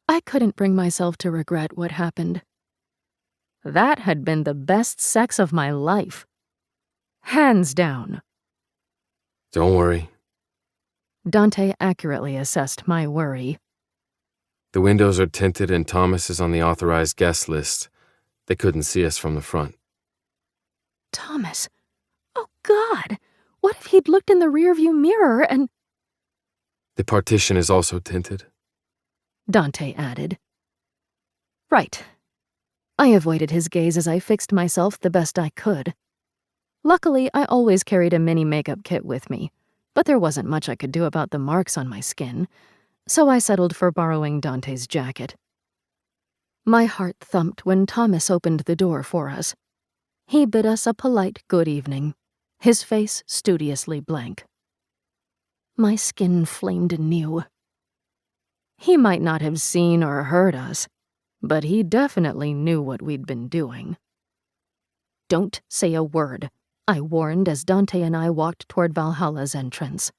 I couldn't bring myself to regret what happened. That had been the best sex of my life. Hands down. Don't worry. Dante accurately assessed my worry. The windows are tinted and Thomas is on the authorized guest list. They couldn't see us from the front. Thomas? Oh, God! What if he'd looked in the rearview mirror and... The partition is also tinted. Dante added. Right. I avoided his gaze as I fixed myself the best I could. Luckily, I always carried a mini makeup kit with me, but there wasn't much I could do about the marks on my skin, so I settled for borrowing Dante's jacket. My heart thumped when Thomas opened the door for us. He bid us a polite good evening, his face studiously blank. My skin flamed anew. He might not have seen or heard us, but he definitely knew what we'd been doing. Don't say a word, I warned as Dante and I walked toward Valhalla's entrance.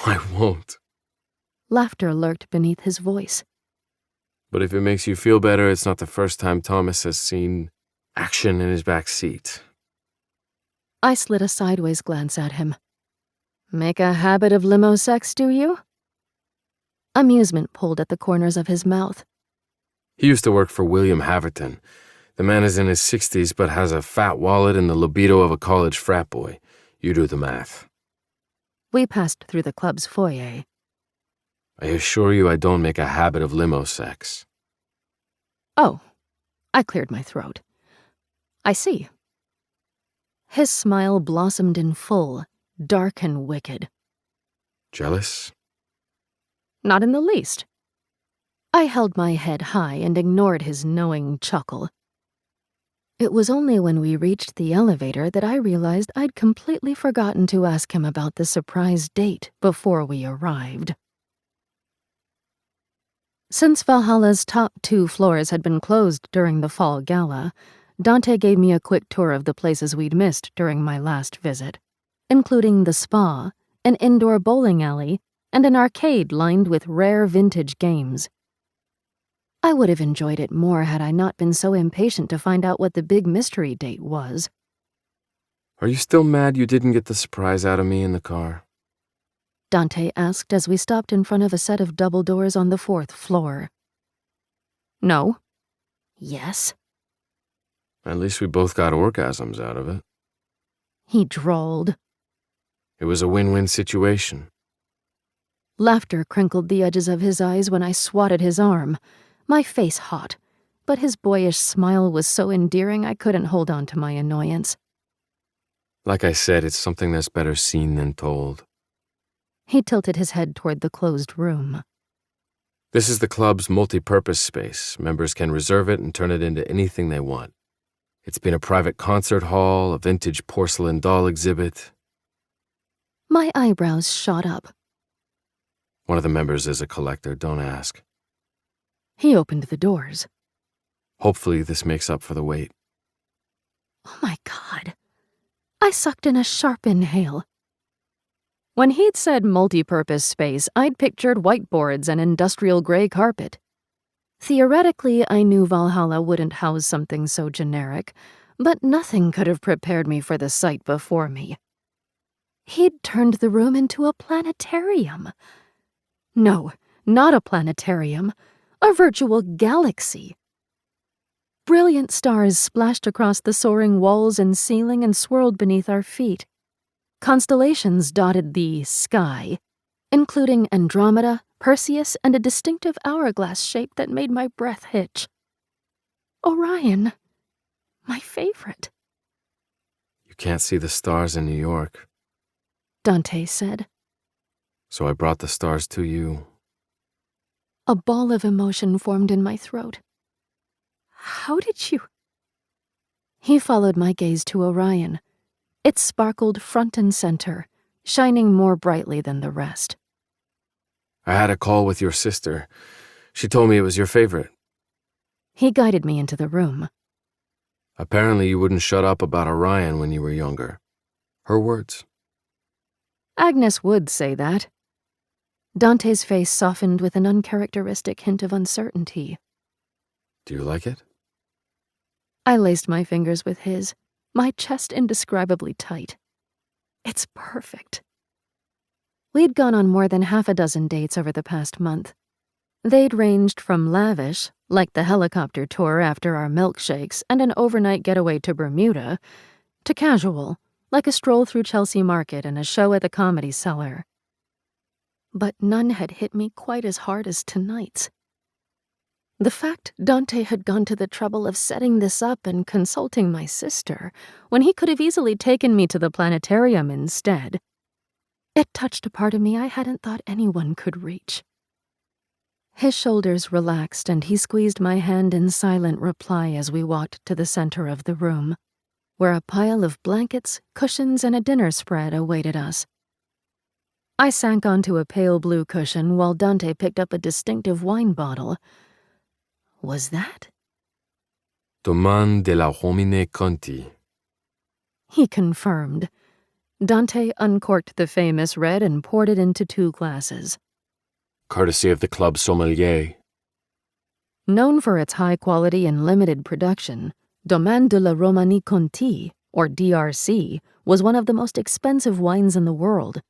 I won't. Laughter lurked beneath his voice. But if it makes you feel better, it's not the first time Thomas has seen action in his back seat. I slid a sideways glance at him. Make a habit of limo sex, do you? Amusement pulled at the corners of his mouth. He used to work for William Haverton. The man is in his 60s but has a fat wallet and the libido of a college frat boy. You do the math. We passed through the club's foyer. I assure you I don't make a habit of limo sex. Oh, I cleared my throat. I see. His smile blossomed in full, dark and wicked. Jealous? Not in the least. I held my head high and ignored his knowing chuckle. It was only when we reached the elevator that I realized I'd completely forgotten to ask him about the surprise date before we arrived. Since Valhalla's top 2 floors had been closed during the fall gala, Dante gave me a quick tour of the places we'd missed during my last visit, including the spa, an indoor bowling alley, and an arcade lined with rare vintage games. I would have enjoyed it more had I not been so impatient to find out what the big mystery date was. Are you still mad you didn't get the surprise out of me in the car? Dante asked as we stopped in front of a set of double doors on the 4th floor. No. Yes. At least we both got orgasms out of it. He drawled. It was a win-win situation. Laughter crinkled the edges of his eyes when I swatted his arm, my face hot, but his boyish smile was so endearing I couldn't hold on to my annoyance. Like I said, it's something that's better seen than told. He tilted his head toward the closed room. This is the club's multi-purpose space. Members can reserve it and turn it into anything they want. It's been a private concert hall, a vintage porcelain doll exhibit. My eyebrows shot up. One of the members is a collector, don't ask. He opened the doors. Hopefully this makes up for the wait. Oh my God. I sucked in a sharp inhale. When he'd said multi-purpose space, I'd pictured whiteboards and industrial gray carpet. Theoretically, I knew Valhalla wouldn't house something so generic, but nothing could have prepared me for the sight before me. He'd turned the room into a planetarium. No, not a planetarium, a virtual galaxy. Brilliant stars splashed across the soaring walls and ceiling and swirled beneath our feet. Constellations dotted the sky, including Andromeda, Perseus, and a distinctive hourglass shape that made my breath hitch. Orion, my favorite. You can't see the stars in New York. Dante said. So I brought the stars to you. A ball of emotion formed in my throat. How did you? He followed my gaze to Orion. It sparkled front and center, shining more brightly than the rest. I had a call with your sister. She told me it was your favorite. He guided me into the room. Apparently you wouldn't shut up about Orion when you were younger. Her words. Agnes would say that. Dante's face softened with an uncharacteristic hint of uncertainty. Do you like it? I laced my fingers with his, my chest indescribably tight. It's perfect. We'd gone on more than half a dozen dates over the past month. They'd ranged from lavish, like the helicopter tour after our milkshakes and an overnight getaway to Bermuda, to casual, like a stroll through Chelsea Market and a show at the Comedy Cellar. But none had hit me quite as hard as tonight's. The fact Dante had gone to the trouble of setting this up and consulting my sister, when he could have easily taken me to the planetarium instead. It touched a part of me I hadn't thought anyone could reach. His shoulders relaxed and he squeezed my hand in silent reply as we walked to the center of the room, where a pile of blankets, cushions, and a dinner spread awaited us. I sank onto a pale blue cushion while Dante picked up a distinctive wine bottle. Was that? Doman de la homine conti. He confirmed. Dante uncorked the famous red and poured it into 2 glasses. Courtesy of the club sommelier. Known for its high quality and limited production, Domaine de la Romani Conti, or DRC, was one of the most expensive wines in the world.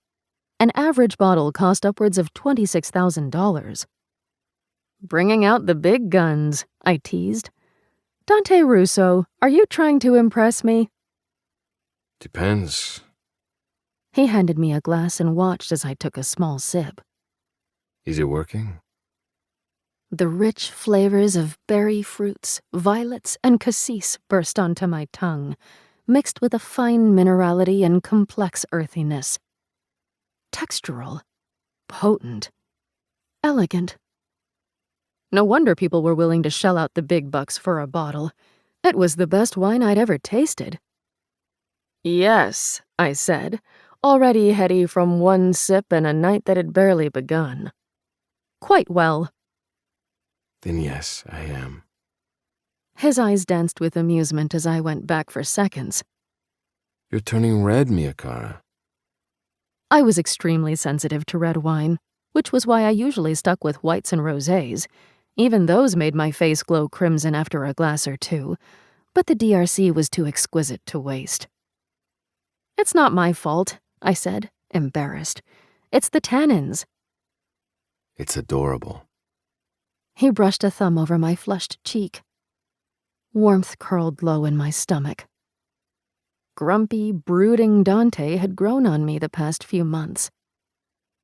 An average bottle cost upwards of $26,000. Bringing out the big guns, I teased. Dante Russo, are you trying to impress me? Depends. He handed me a glass and watched as I took a small sip. Is it working? The rich flavors of berry fruits, violets, and cassis burst onto my tongue, mixed with a fine minerality and complex earthiness. Textural, potent, elegant. No wonder people were willing to shell out the big bucks for a bottle. It was the best wine I'd ever tasted. Yes, I said, already heady from one sip and a night that had barely begun. Quite well. Then yes, I am. His eyes danced with amusement as I went back for seconds. You're turning red, Miyakara. I was extremely sensitive to red wine, which was why I usually stuck with whites and rosés. Even those made my face glow crimson after a glass or two, but the DRC was too exquisite to waste. It's not my fault, I said, embarrassed. It's the tannins. It's adorable. He brushed a thumb over my flushed cheek. Warmth curled low in my stomach. Grumpy, brooding Dante had grown on me the past few months.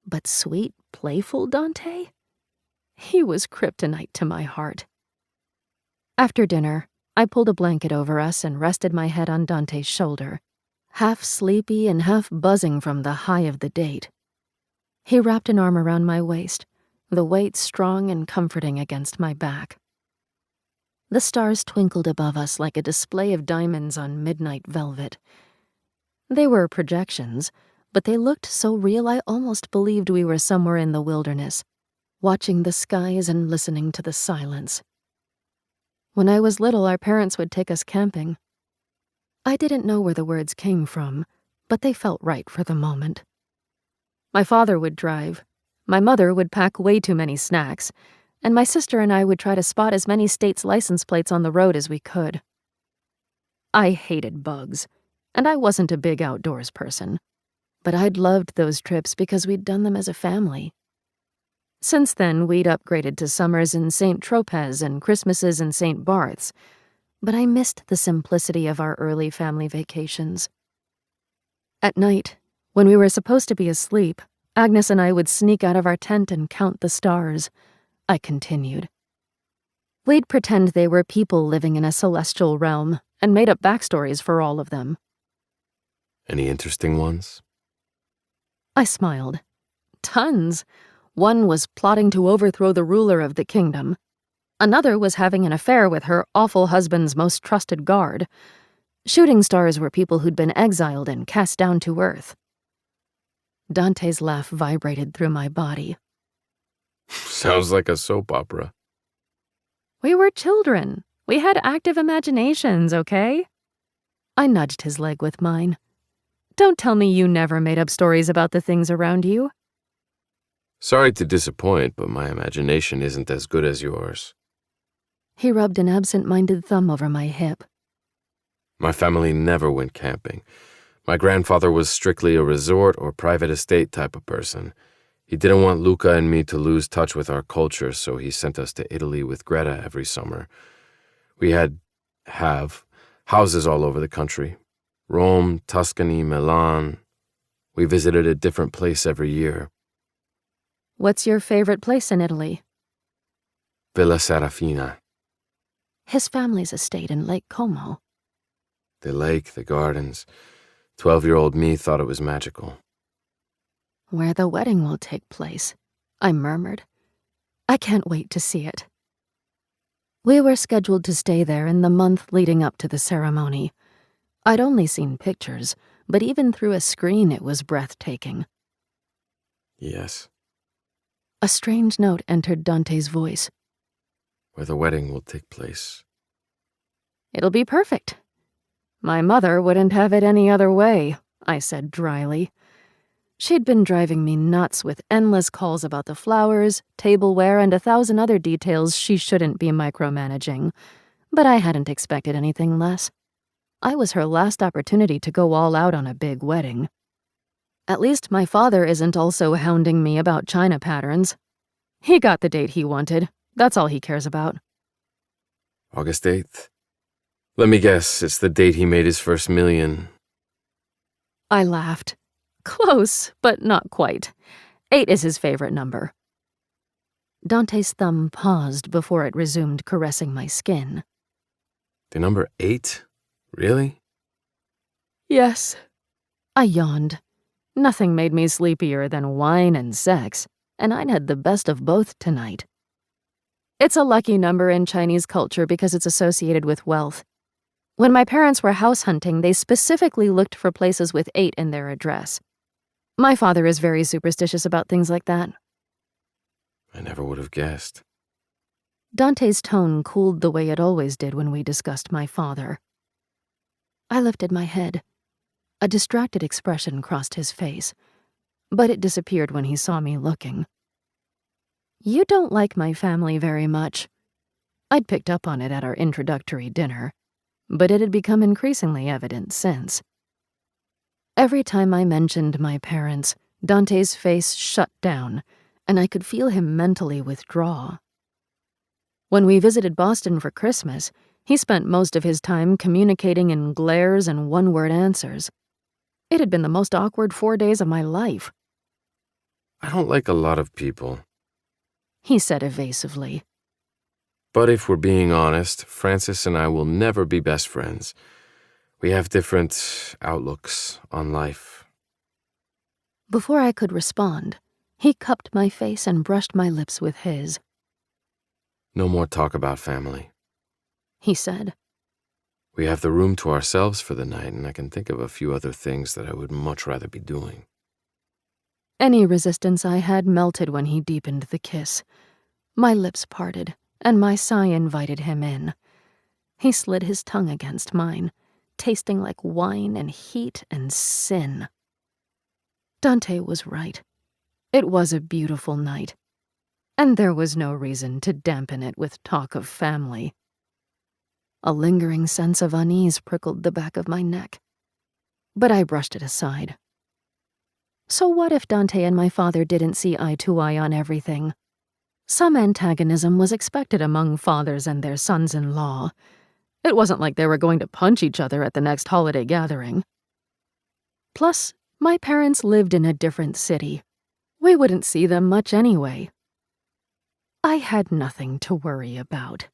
But sweet, playful Dante? He was kryptonite to my heart. After dinner, I pulled a blanket over us and rested my head on Dante's shoulder, half sleepy and half buzzing from the high of the date. He wrapped an arm around my waist, the weight strong and comforting against my back. The stars twinkled above us like a display of diamonds on midnight velvet. They were projections, but they looked so real I almost believed we were somewhere in the wilderness, watching the skies and listening to the silence. When I was little, our parents would take us camping. I didn't know where the words came from, but they felt right for the moment. My father would drive, my mother would pack way too many snacks, and my sister and I would try to spot as many states' license plates on the road as we could. I hated bugs, and I wasn't a big outdoors person, but I'd loved those trips because we'd done them as a family. Since then, we'd upgraded to summers in St. Tropez and Christmases in St. Barth's, but I missed the simplicity of our early family vacations. At night, when we were supposed to be asleep, Agnes and I would sneak out of our tent and count the stars. I continued. We'd pretend they were people living in a celestial realm and made up backstories for all of them. Any interesting ones? I smiled. Tons. One was plotting to overthrow the ruler of the kingdom. Another was having an affair with her awful husband's most trusted guard. Shooting stars were people who'd been exiled and cast down to earth. Dante's laugh vibrated through my body. Sounds like a soap opera. We were children. We had active imaginations, okay? I nudged his leg with mine. Don't tell me you never made up stories about the things around you. Sorry to disappoint, but my imagination isn't as good as yours. He rubbed an absent-minded thumb over my hip. My family never went camping. My grandfather was strictly a resort or private estate type of person. He didn't want Luca and me to lose touch with our culture, so he sent us to Italy with Greta every summer. We have houses all over the country. Rome, Tuscany, Milan. We visited a different place every year. What's your favorite place in Italy? Villa Serafina. His family's estate in Lake Como. The lake, the gardens. 12-year-old me thought it was magical. Where the wedding will take place, I murmured. I can't wait to see it. We were scheduled to stay there in the month leading up to the ceremony. I'd only seen pictures, but even through a screen it was breathtaking. Yes. A strange note entered Dante's voice. Where the wedding will take place. It'll be perfect. My mother wouldn't have it any other way, I said dryly. She'd been driving me nuts with endless calls about the flowers, tableware, and 1,000 other details she shouldn't be micromanaging, but I hadn't expected anything less. I was her last opportunity to go all out on a big wedding. At least my father isn't also hounding me about china patterns. He got the date he wanted. That's all he cares about. August 8th. Let me guess, it's the date he made his first million. I laughed. Close, but not quite. 8 is his favorite number. Dante's thumb paused before it resumed caressing my skin. The number 8? Really? Yes. I yawned. Nothing made me sleepier than wine and sex, and I'd had the best of both tonight. It's a lucky number in Chinese culture because it's associated with wealth. When my parents were house hunting, they specifically looked for places with 8 in their address. My father is very superstitious about things like that. I never would have guessed. Dante's tone cooled the way it always did when we discussed my father. I lifted my head. A distracted expression crossed his face, but it disappeared when he saw me looking. You don't like my family very much. I'd picked up on it at our introductory dinner, but it had become increasingly evident since. Every time I mentioned my parents, Dante's face shut down, and I could feel him mentally withdraw. When we visited Boston for Christmas, he spent most of his time communicating in glares and one-word answers. It had been the most awkward 4 days of my life, I don't like a lot of people. he said evasively. But if we're being honest, Francis and I will never be best friends. We have different outlooks on life. Before I could respond, he cupped my face and brushed my lips with his. No more talk about family. He said. We have the room to ourselves for the night, and I can think of a few other things that I would much rather be doing. Any resistance I had melted when he deepened the kiss. My lips parted, and my sigh invited him in. He slid his tongue against mine, tasting like wine and heat and sin. Dante was right. It was a beautiful night, and there was no reason to dampen it with talk of family. A lingering sense of unease prickled the back of my neck, but I brushed it aside. So what if Dante and my father didn't see eye to eye on everything? Some antagonism was expected among fathers and their sons-in-law. It wasn't like they were going to punch each other at the next holiday gathering. Plus, my parents lived in a different city. We wouldn't see them much anyway. I had nothing to worry about.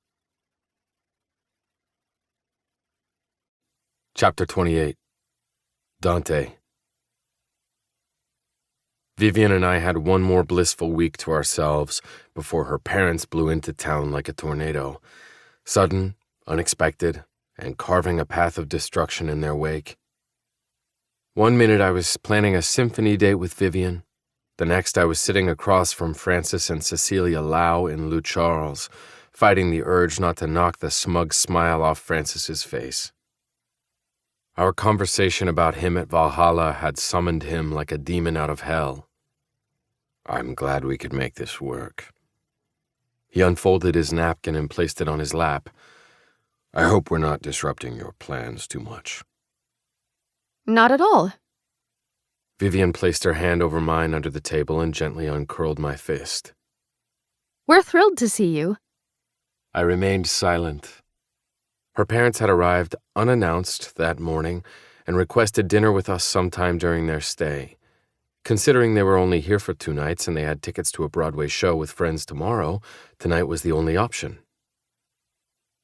Chapter 28. Dante. Vivian and I had one more blissful week to ourselves before her parents blew into town like a tornado. Sudden, unexpected, and carving a path of destruction in their wake. One minute I was planning a symphony date with Vivian. The next I was sitting across from Francis and Cecilia Lau in Lou Charles, fighting the urge not to knock the smug smile off Francis's face. Our conversation about him at Valhalla had summoned him like a demon out of hell. I'm glad we could make this work. He unfolded his napkin and placed it on his lap. I hope we're not disrupting your plans too much. Not at all. Vivian placed her hand over mine under the table and gently uncurled my fist. We're thrilled to see you. I remained silent. Her parents had arrived unannounced that morning and requested dinner with us sometime during their stay. Considering they were only here for 2 nights and they had tickets to a Broadway show with friends tomorrow, tonight was the only option.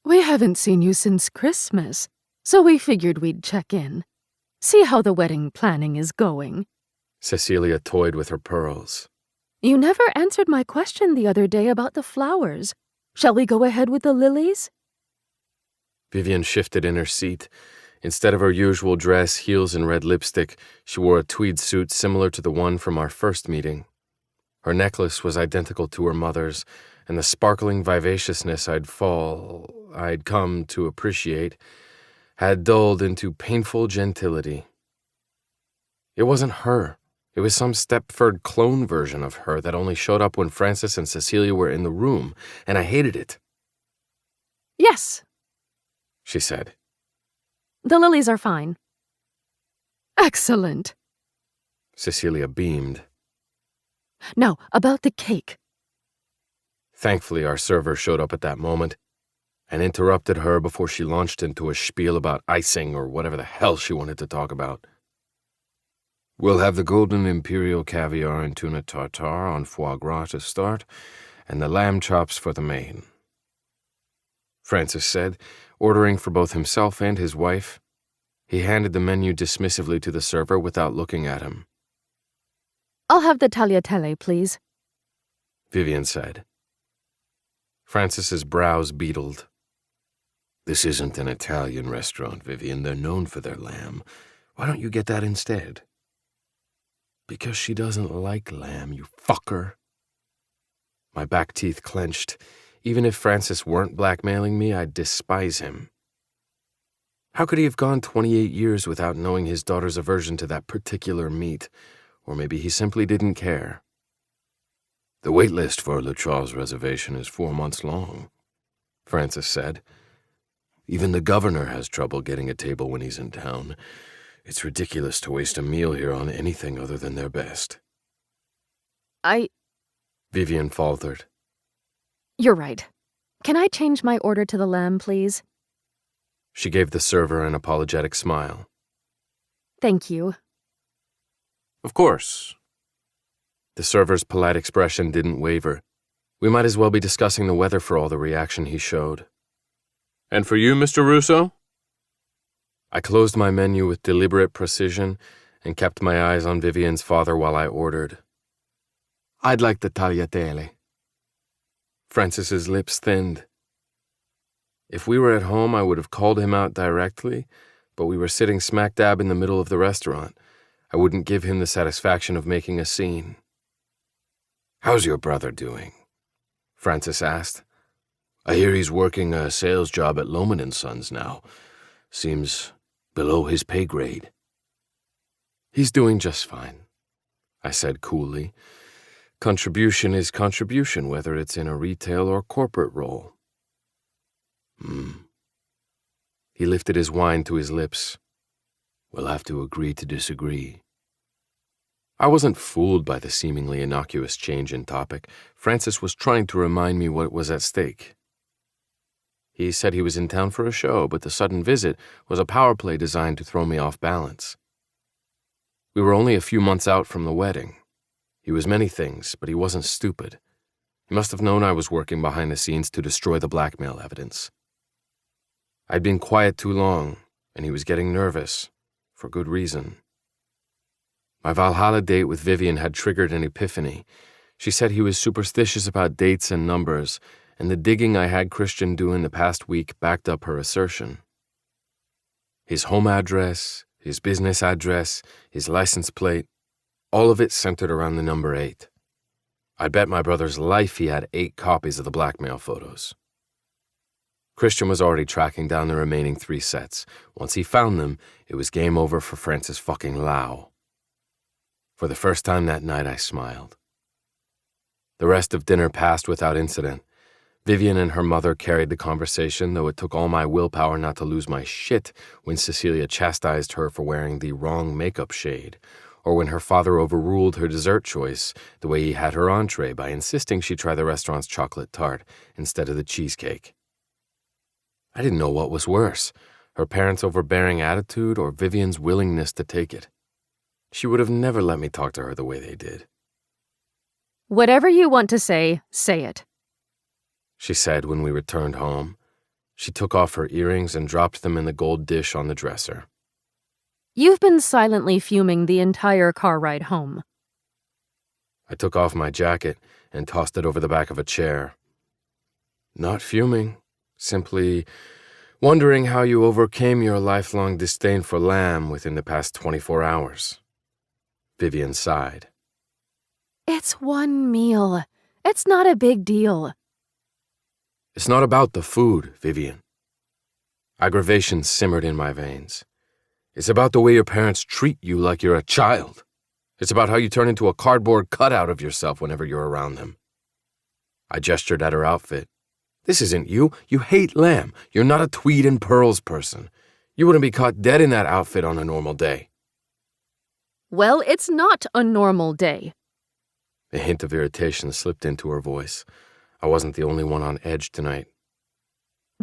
We haven't seen you since Christmas, so we figured we'd check in. See how the wedding planning is going. Cecilia toyed with her pearls. You never answered my question the other day about the flowers. Shall we go ahead with the lilies? Vivian shifted in her seat. Instead of her usual dress, heels, and red lipstick, she wore a tweed suit similar to the one from our first meeting. Her necklace was identical to her mother's, and the sparkling vivaciousness I'd come to appreciate had dulled into painful gentility. It wasn't her. It was some Stepford clone version of her that only showed up when Francis and Cecilia were in the room, and I hated it. Yes, she said. the lilies are fine. Excellent. Cecilia beamed. Now, about the cake. Thankfully, our server showed up at that moment and interrupted her before she launched into a spiel about icing or whatever the hell she wanted to talk about. We'll have the golden imperial caviar and tuna tartare on foie gras to start, and the lamb chops for the main, Francis said, ordering for both himself and his wife. He handed the menu dismissively to the server without looking at him. I'll have the tagliatelle, please, Vivian said. Francis's brows beetled. This isn't an Italian restaurant, Vivian. They're known for their lamb. Why don't you get that instead? Because she doesn't like lamb, you fucker. My back teeth clenched. Even if Francis weren't blackmailing me, I'd despise him. How could he have gone 28 years without knowing his daughter's aversion to that particular meat? Or maybe he simply didn't care. The wait list for Le Charles reservation is 4 months long, Francis said. Even the governor has trouble getting a table when he's in town. It's ridiculous to waste a meal here on anything other than their best. Vivian faltered. You're right. Can I change my order to the lamb, please? She gave the server an apologetic smile. Thank you. Of course. The server's polite expression didn't waver. We might as well be discussing the weather for all the reaction he showed. And for you, Mr. Russo? I closed my menu with deliberate precision and kept my eyes on Vivian's father while I ordered. I'd like the tagliatelle. Francis's lips thinned. If we were at home, I would have called him out directly, but we were sitting smack dab in the middle of the restaurant. I wouldn't give him the satisfaction of making a scene. How's your brother doing? Francis asked. I hear he's working a sales job at Lohman & Sons now. Seems below his pay grade. He's doing just fine, I said coolly. Contribution is contribution, whether it's in a retail or corporate role. He lifted his wine to his lips. We'll have to agree to disagree. I wasn't fooled by the seemingly innocuous change in topic. Francis was trying to remind me what was at stake. He said he was in town for a show, but the sudden visit was a power play designed to throw me off balance. We were only a few months out from the wedding. He was many things, but he wasn't stupid. He must have known I was working behind the scenes to destroy the blackmail evidence. I'd been quiet too long, and he was getting nervous, for good reason. My Valhalla date with Vivian had triggered an epiphany. She said he was superstitious about dates and numbers, and the digging I had Christian do in the past week backed up her assertion. His home address, his business address, his license plate, all of it centered around the number 8. I'd bet my brother's life he had 8 copies of the blackmail photos. Christian was already tracking down the remaining 3 sets. Once he found them, it was game over for Francis fucking Lau. For the first time that night, I smiled. The rest of dinner passed without incident. Vivian and her mother carried the conversation, though it took all my willpower not to lose my shit when Cecilia chastised her for wearing the wrong makeup shade, or when her father overruled her dessert choice the way he had her entree by insisting she try the restaurant's chocolate tart instead of the cheesecake. I didn't know what was worse, her parents' overbearing attitude or Vivian's willingness to take it. She would have never let me talk to her the way they did. Whatever you want to say it, she said when we returned home. She took off her earrings and dropped them in the gold dish on the dresser. You've been silently fuming the entire car ride home. I took off my jacket and tossed it over the back of a chair. Not fuming, simply wondering how you overcame your lifelong disdain for lamb within the past 24 hours. Vivian sighed. It's one meal. It's not a big deal. It's not about the food, Vivian. Aggravation simmered in my veins. It's about the way your parents treat you like you're a child. It's about how you turn into a cardboard cutout of yourself whenever you're around them. I gestured at her outfit. This isn't you. You hate lamb. You're not a tweed and pearls person. You wouldn't be caught dead in that outfit on a normal day. Well, it's not a normal day. A hint of irritation slipped into her voice. I wasn't the only one on edge tonight.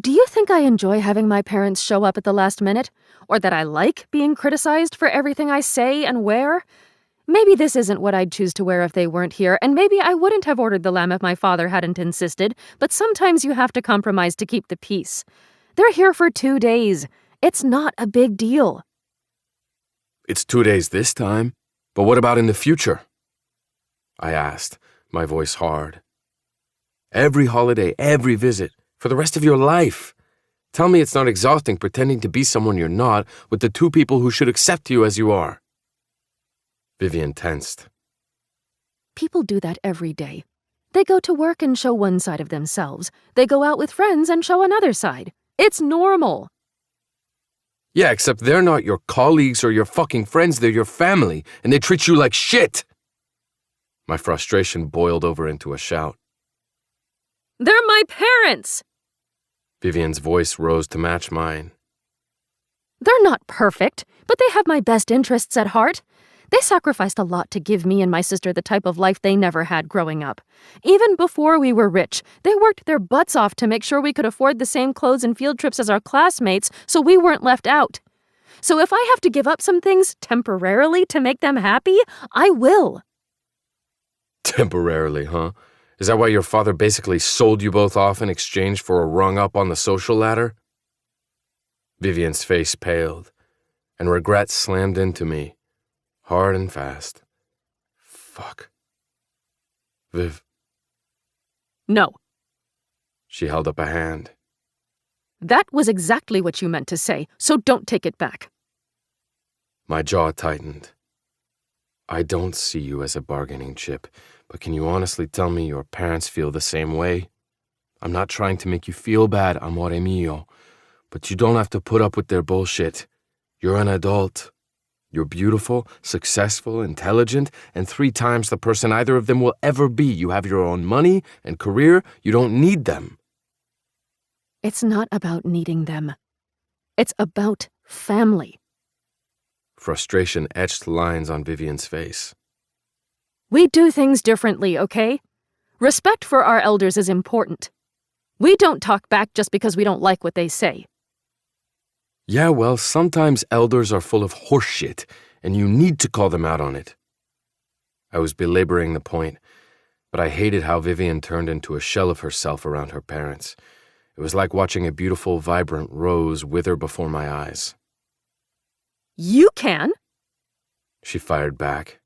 Do you think I enjoy having my parents show up at the last minute? Or that I like being criticized for everything I say and wear? Maybe this isn't what I'd choose to wear if they weren't here, and maybe I wouldn't have ordered the lamb if my father hadn't insisted, but sometimes you have to compromise to keep the peace. They're here for 2 days. It's not a big deal. It's 2 days this time, but what about in the future? I asked, my voice hard. Every holiday, every visit, for the rest of your life. Tell me it's not exhausting pretending to be someone you're not with the 2 people who should accept you as you are. Vivian tensed. People do that every day. They go to work and show one side of themselves. They go out with friends and show another side. It's normal. Yeah, except they're not your colleagues or your fucking friends, they're your family, and they treat you like shit. My frustration boiled over into a shout. They're my parents! Vivian's voice rose to match mine. They're not perfect, but they have my best interests at heart. They sacrificed a lot to give me and my sister the type of life they never had growing up. Even before we were rich, they worked their butts off to make sure we could afford the same clothes and field trips as our classmates so we weren't left out. So if I have to give up some things temporarily to make them happy, I will. Temporarily, huh? Is that why your father basically sold you both off in exchange for a rung up on the social ladder? Vivian's face paled, and regret slammed into me, hard and fast. Fuck. Viv. No. She held up a hand. That was exactly what you meant to say, so don't take it back. My jaw tightened. I don't see you as a bargaining chip, but can you honestly tell me your parents feel the same way? I'm not trying to make you feel bad, amore mio, but you don't have to put up with their bullshit. You're an adult. You're beautiful, successful, intelligent, and 3 times the person either of them will ever be. You have your own money and career. You don't need them. It's not about needing them. It's about family. Frustration etched lines on Vivian's face. We do things differently, okay? Respect for our elders is important. We don't talk back just because we don't like what they say. Yeah, well, sometimes elders are full of horseshit, and you need to call them out on it. I was belaboring the point, but I hated how Vivian turned into a shell of herself around her parents. It was like watching a beautiful, vibrant rose wither before my eyes. You can. She fired back.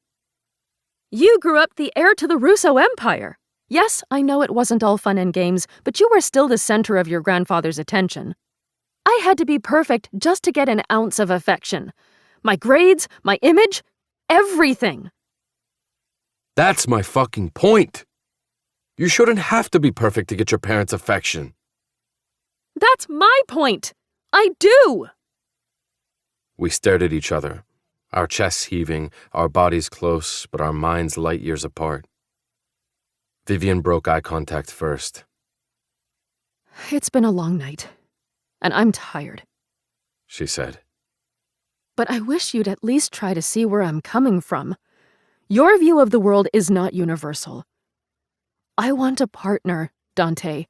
You grew up the heir to the Russo Empire. Yes, I know it wasn't all fun and games, but you were still the center of your grandfather's attention. I had to be perfect just to get an ounce of affection. My grades, my image, everything. That's my fucking point. You shouldn't have to be perfect to get your parents' affection. That's my point. I do. We stared at each other, our chests heaving, our bodies close, but our minds light years apart. Vivian broke eye contact first. It's been a long night, and I'm tired. She said. But I wish you'd at least try to see where I'm coming from. Your view of the world is not universal. I want a partner, Dante.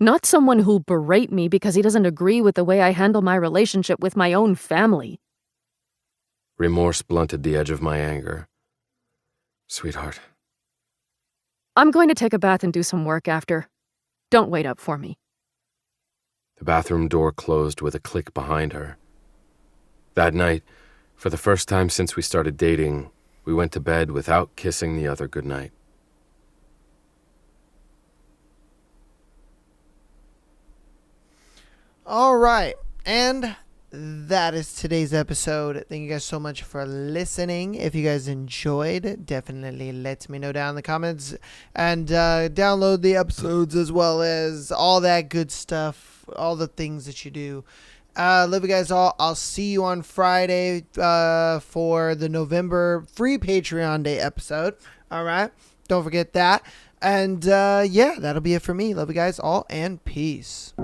Not someone who'll berate me because he doesn't agree with the way I handle my relationship with my own family. Remorse blunted the edge of my anger. Sweetheart. I'm going to take a bath and do some work after. Don't wait up for me. The bathroom door closed with a click behind her. That night, for the first time since we started dating, we went to bed without kissing the other goodnight. All right, and that is today's episode. Thank you guys so much for listening. If you guys enjoyed, definitely let me know down in the comments, and download the episodes as well as all that good stuff, all the things that you do. Love you guys all. I'll see you on Friday for the November free Patreon Day episode. All right, don't forget that. And yeah, that'll be it for me. Love you guys all, and peace.